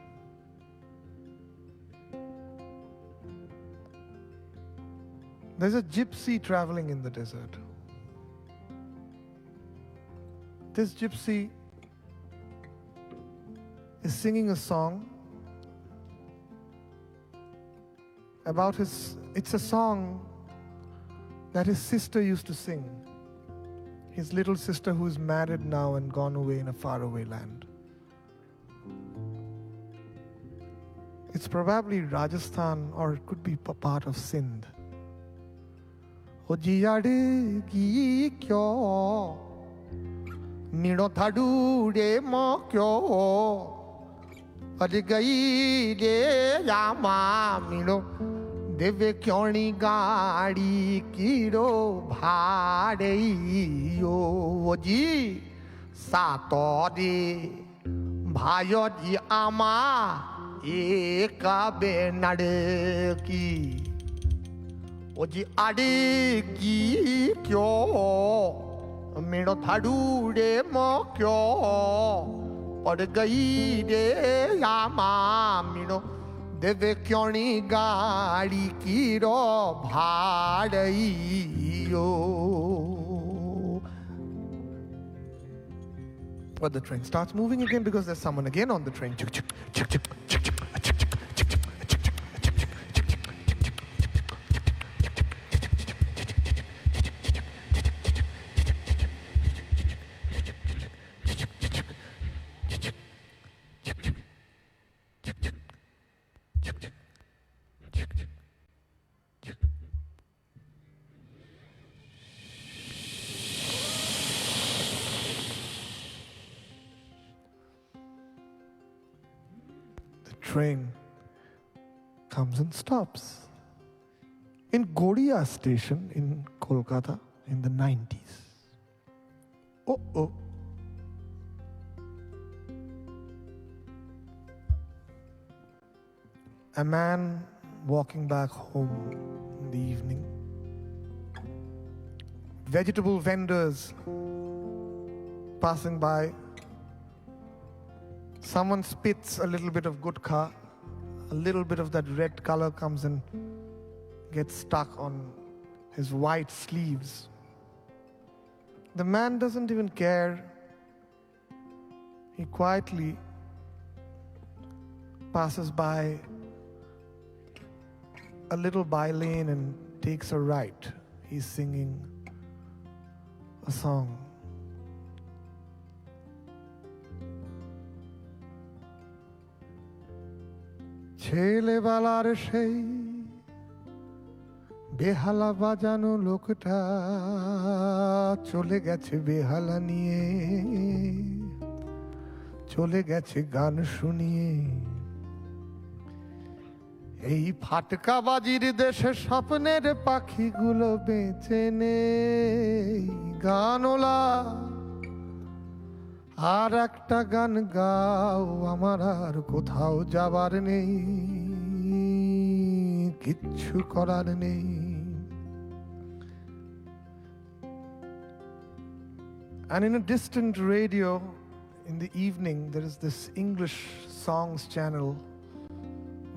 There's a gypsy traveling in the desert. This gypsy is singing a song about it's a song that his sister used to sing. his little sister who's married now and gone away in a faraway land. It's probably Rajasthan, or it could be part of Sindh. O jiyade ki kyo mino thadu de mo kyo ad gai de yama mino deve kyoni gaadi kiro bhade yo ji sato de bhayo ji ama eka benade ki oji ade ki kyo mino thadu de mo kyo pad gai de yama mino deve kyoni gaadi kiro bhadai yo. But the train starts moving again because there's someone again on the train. Train comes and stops in Godia station in Kolkata in the 90s. Oh. A man walking back home in the evening. Vegetable vendors passing by. Someone spits a little bit of gutka, a little bit of that red color comes and gets stuck on his white sleeves. The man doesn't even care. He quietly passes by a little by lane and takes a right. He's singing a song. ছেলেবেলার সেই বেহালা বাজানো লোকটা চলে গেছে বেহালা নিয়ে, চলে গেছে গান শুনিয়ে। এই ফাটকাবাজির দেশে স্বপ্নের পাখিগুলো বেঁচে নেই। গানওয়ালা আর একটা গান গাও, আমার আর কোথাও যাবার নেই, কিচ্ছু করার নেই। And in a distant radio in the evening there is this English songs channel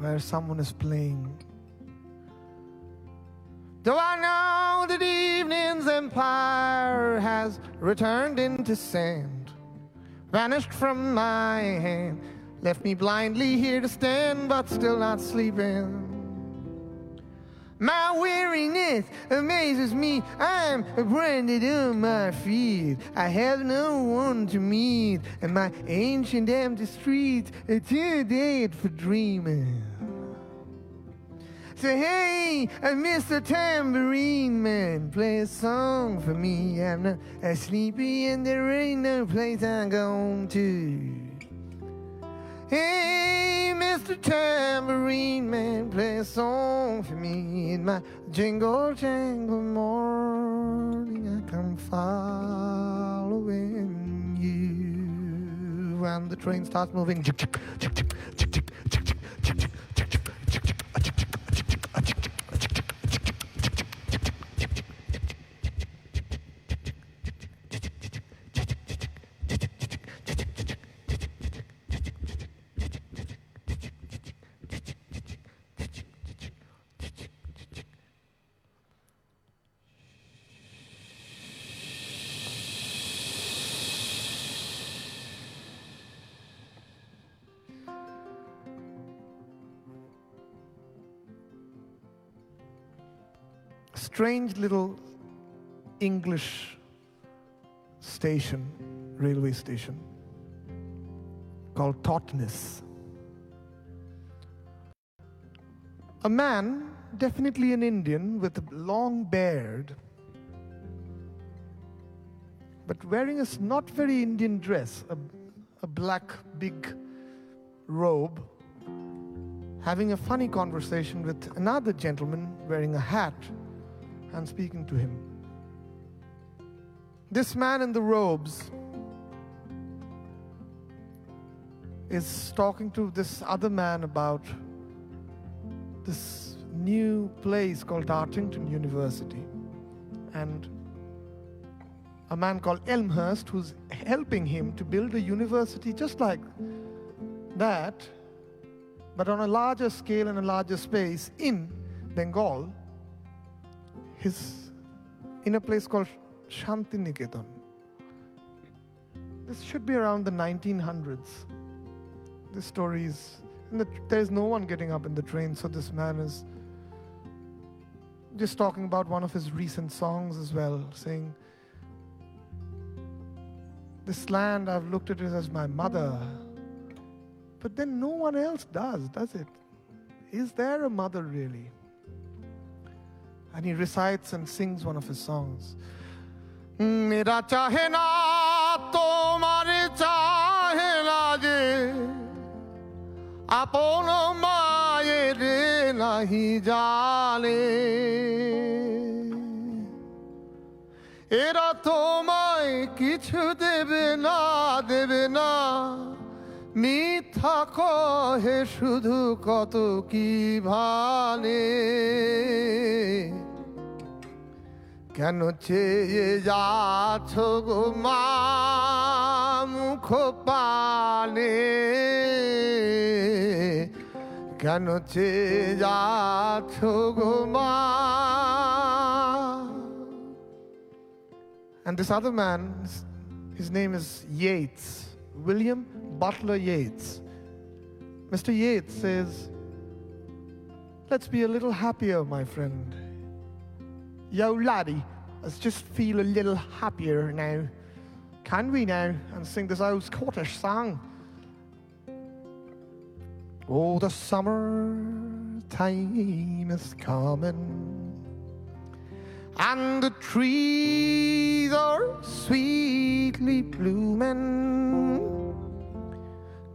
where someone is playing. Though I know that evening's empire has returned into sand, vanished from my hand, left me blindly here to stand, but still not sleeping. My weariness amazes me, I'm branded on my feet. I have no one to meet, and my ancient empty streets are too dead for dreaming. So hey, Mr. Tambourine Man, play a song for me. I'm not sleepy and there ain't no place I'm going to. Hey, Mr. Tambourine Man, play a song for me. In my jingle jangle morning I come following you. And the train starts moving. Strange little English station, railway station, called Totnes. A man, definitely an Indian, with a long beard, but wearing a not very Indian dress, a black big robe, having a funny conversation with another gentleman wearing a hat and speaking to him. This man in the robes is talking to this other man about this new place called Artington University, and a man called Elmhurst who's helping him to build a university just like that, but on a larger scale and a larger space in Bengal, in a place called Shantiniketan. This should be around the 1900s. This story is, there's no one getting up in the train, so this man is just talking about one of his recent songs as well, saying, this land, I've looked at it as my mother. But then no one else does it? Is there a mother really? And he recites and sings one of his songs. Mera chahe na tomare chahe na je apon maayere nahi jane era tomai kichu debe na মিথ্যা কহে শুধু কত কি ভানে কেন চেয়ে যাচ্ছ গো মা মুখ পানে কেন চেয়ে যাচ্ছ গো মা. And this other man, his name is Yeats, William Butler Yeats. Mr. Yeats says, let's be a little happier, my friend. Yo, laddie, let's just feel a little happier now. Can we now? And sing this old Scottish song. Oh, the summer time is coming, and the trees are sweetly blooming.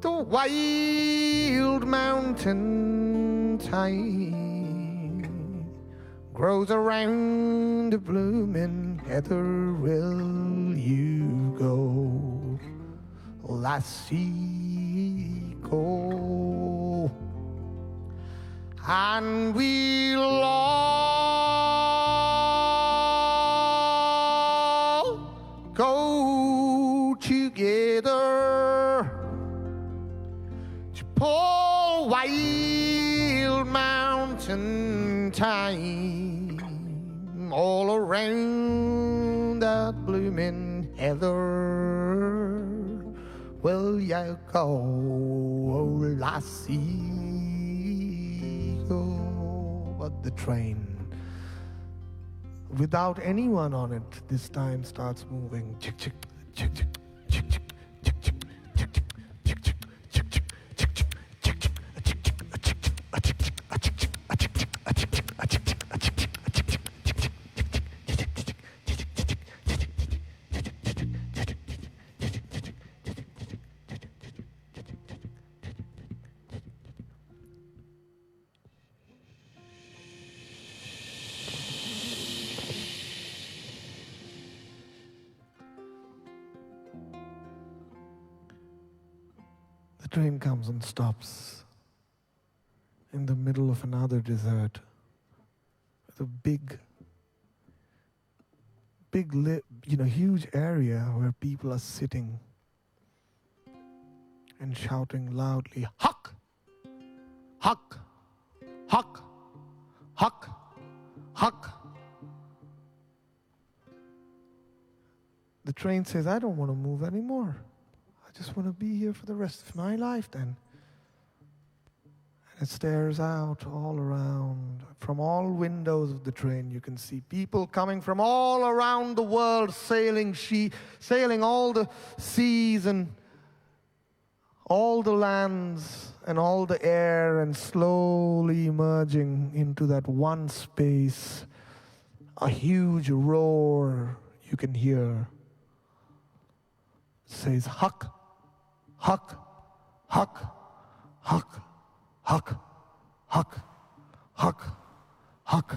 The wild mountain thyme grows around the blooming heather. Will you go, lassie, go? And we'll all go together to poor wild mountain thyme all around that blooming heather. Will you go, oh lassie, go? But the train, without anyone on it, this time starts moving. Chick, chick, chick, chick, chick, chick, chick, chick, chick, chick, chick, chick, chick, chick, chick, chick, chick, chick, the train comes and stops in the middle of another desert with a huge area where people are sitting and shouting loudly, "Huck! Huck! Huck! Huck! Huck!" The train says, "I don't want to move anymore. I just want to be here for the rest of my life then." And it stares out all around from all windows of the train, you can see people coming from all around the world, sailing all the seas and all the lands and all the air, and slowly emerging into that one space, a huge roar you can hear. It says, Hak, Hak, Hak, Hak, Hak, Hak, Hak, Hak.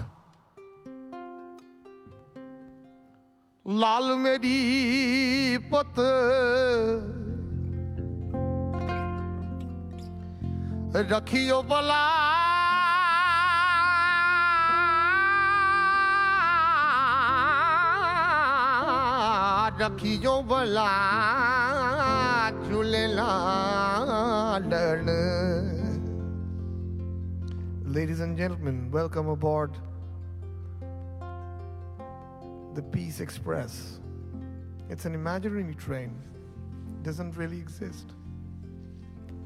Lal meri pat rakhiyo bala, rakhiyo bala, jhulelan. Ladies and gentlemen, welcome aboard the Peace Express. It's an imaginary train. It doesn't really exist.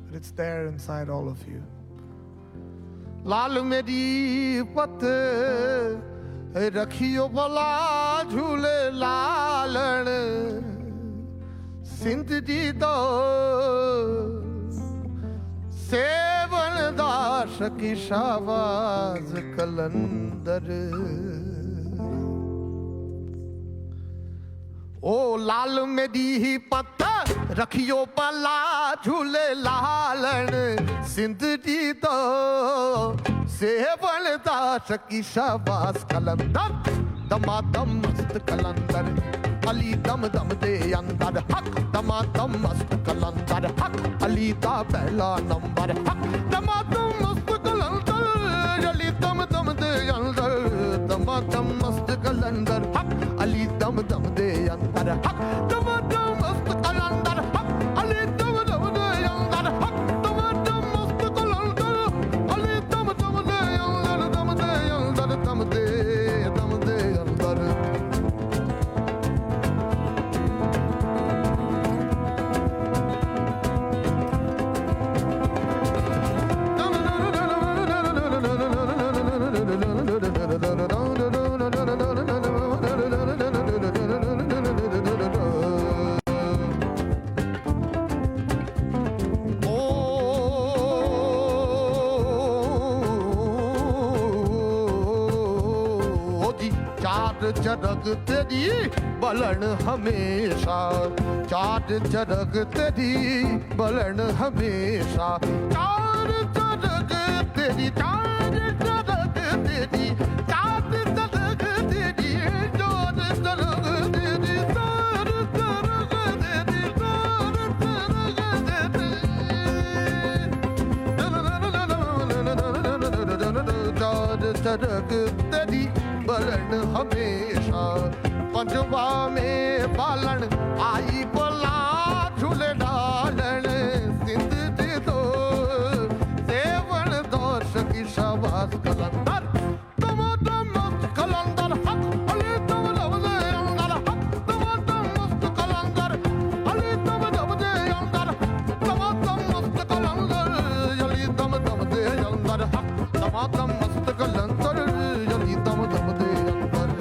But it's there inside all of you. Lal meri pat rakhiyo bala jhule lalan, Sindh ji do sevan das ki shavaz kalandar. O lal meri pat rakhiyo bala jhule lalan, Sindh ji do sevan das ki shavaz kalandar. Damadam mast kalandar, Ali dam dam de andar hak. Damadam mast kalandar hak, Ali da pehla number hak. Damadam mast kalandar, Ali dam dam de andar. Damadam mast kalandar hak, Ali dam dam de andar hak. Damadam mast kalandar hak, Ali dam dam de andar hak. Damadam mast kalandar, Ali dam dam de andar. Dam de andar, dam de andar. चरग तेरी बलन हमेशा, चार चरग तेरी बलन हमेशा। चार चरग तेरी, चार चरग तेरी, चार चरग तेरी, चार चरग तेरी, चार चरग तेरी, चार चरग तेरी, चार चरग तेरी बलन हमेशा। पंजवा में बालन आई बला झूले डालन, सिंध जी दो सेवन दोष की शाबाश कलंदर। दमादम मस्त कलंदर हक, अली दम दम दे अंदर हक। दमादम मस्त कलंदर, अली दम दम दे अंदर। दमादम मस्त कलंदर, अली दम दम दे अंदर हक। दमादम मस्त कलंदर, अली दम दम दे अंदर।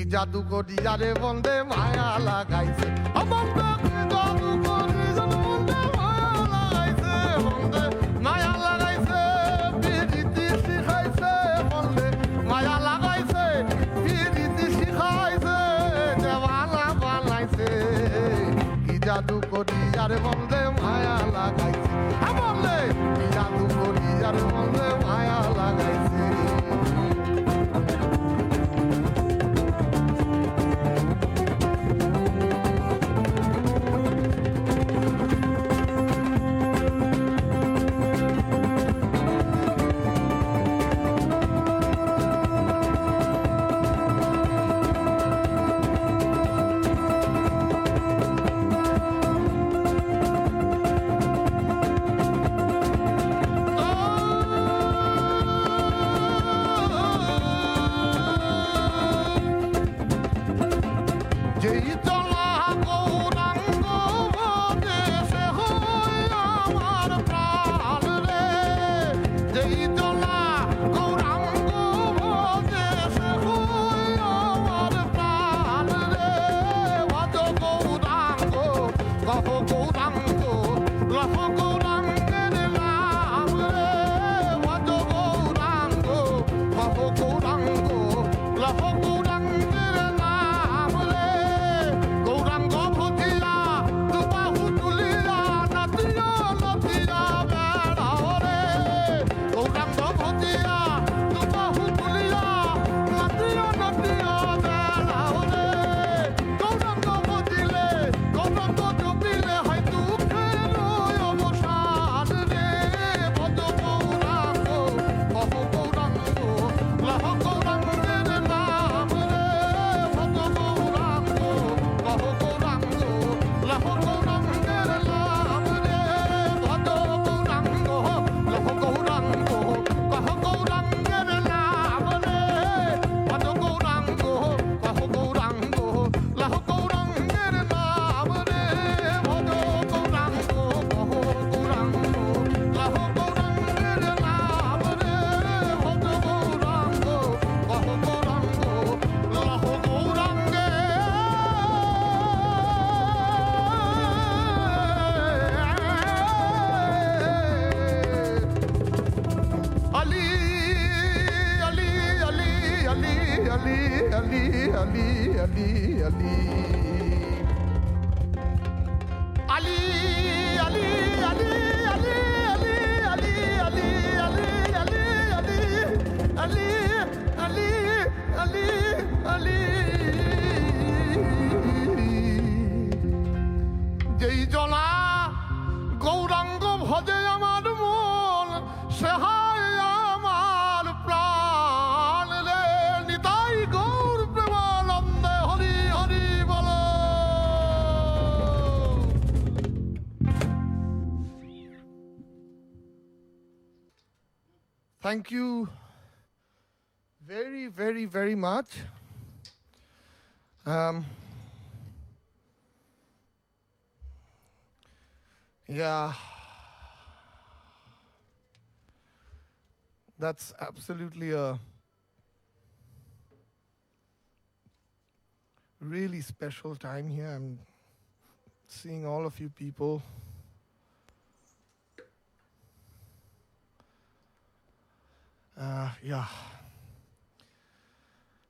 जादू कोरी यारे वंदे माया लगाइছে बंदे जादू कोरी वंदे माया लगाइছে वंदे माया लगाइছে বিরিতি শিখাইছে Ali, Ali, Ali, Ali, Ali, যেই জনা গৌরাঙ্গ ভজে আমার মন সে হয় আমার প্রাণ রে নিতাই গৌর প্রেমানন্দে হরি হরি বল। Thank you very, very, very much. Yeah, that's absolutely a really special time here. I'm seeing all of you people. Yeah.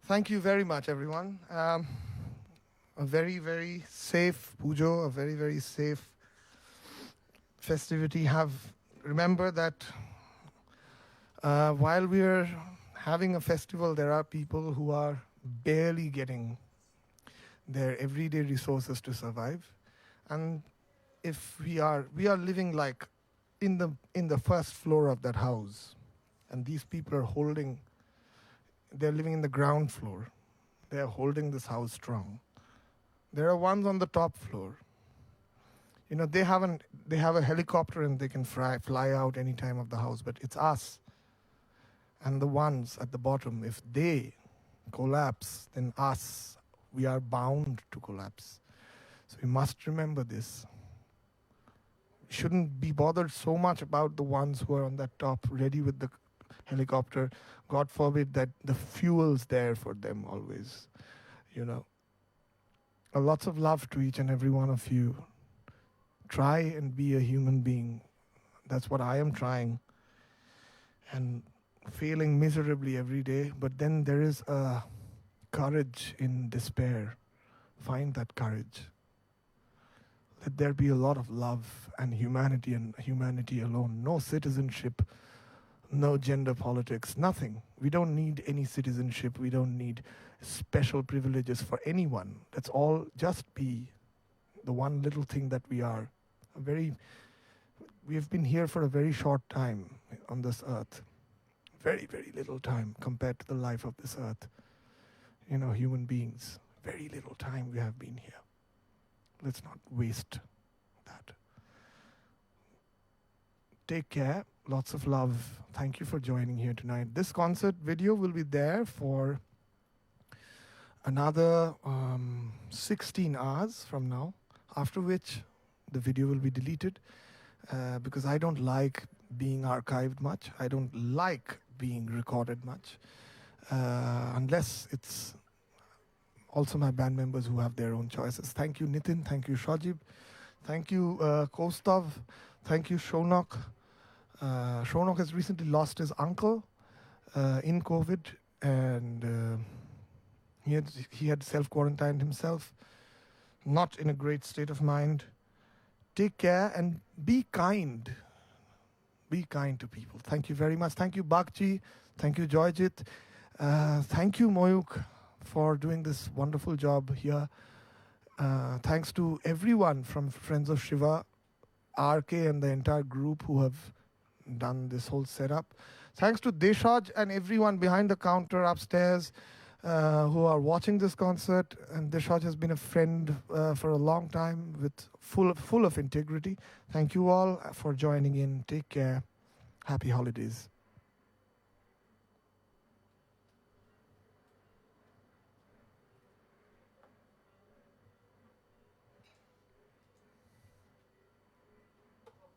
Thank you very much, everyone. A very, very safe pujo, a very, very safe festivity. Remember that while we're having a festival, there are people who are barely getting their everyday resources to survive. And if we are living like in the first floor of that house, and these people are they're living in the ground floor. They're holding this house strong. There are ones on the top floor. You know, they have a helicopter and they can fly out any time of the house, but it's us and the ones at the bottom. If they collapse, then we are bound to collapse. So we must remember this. We shouldn't be bothered so much about the ones who are on that top, ready with the helicopter. God forbid that the fuel's there for them always. You know, lots of love to each and every one of you. Try and be a human being. That's what I am trying. And failing miserably every day. But then there is a courage in despair. Find that courage. Let there be a lot of love and humanity alone. No citizenship, no gender politics, nothing. We don't need any citizenship. We don't need special privileges for anyone. Let's all just be the one little thing that we are. We have been here for a very short time on this earth. Very, very little time compared to the life of this earth. You know, human beings, very little time we have been here. Let's not waste that. Take care. Lots of love. Thank you for joining here tonight. This concert video will be there for another 16 hours from now, after which the video will be deleted because I don't like being archived much. I don't like being recorded much unless it's also my band members who have their own choices. Thank you, Nitin. Thank you, Shajib. Thank you, Kostav. Thank you, Shonok. Shonok has recently lost his uncle in COVID, and he had self-quarantined himself, not in a great state of mind. Take care and be kind. Be kind to people. Thank you very much. Thank you, Bakchi. Thank you, Joyjit. Thank you, Moyuk, for doing this wonderful job here. Thanks to everyone from Friends of Shiva, RK, and the entire group who have done this whole setup. Thanks to Deshaj and everyone behind the counter upstairs who are watching this concert. And Deshaj has been a friend for a long time with full of integrity. Thank you all for joining in. Take care. Happy holidays.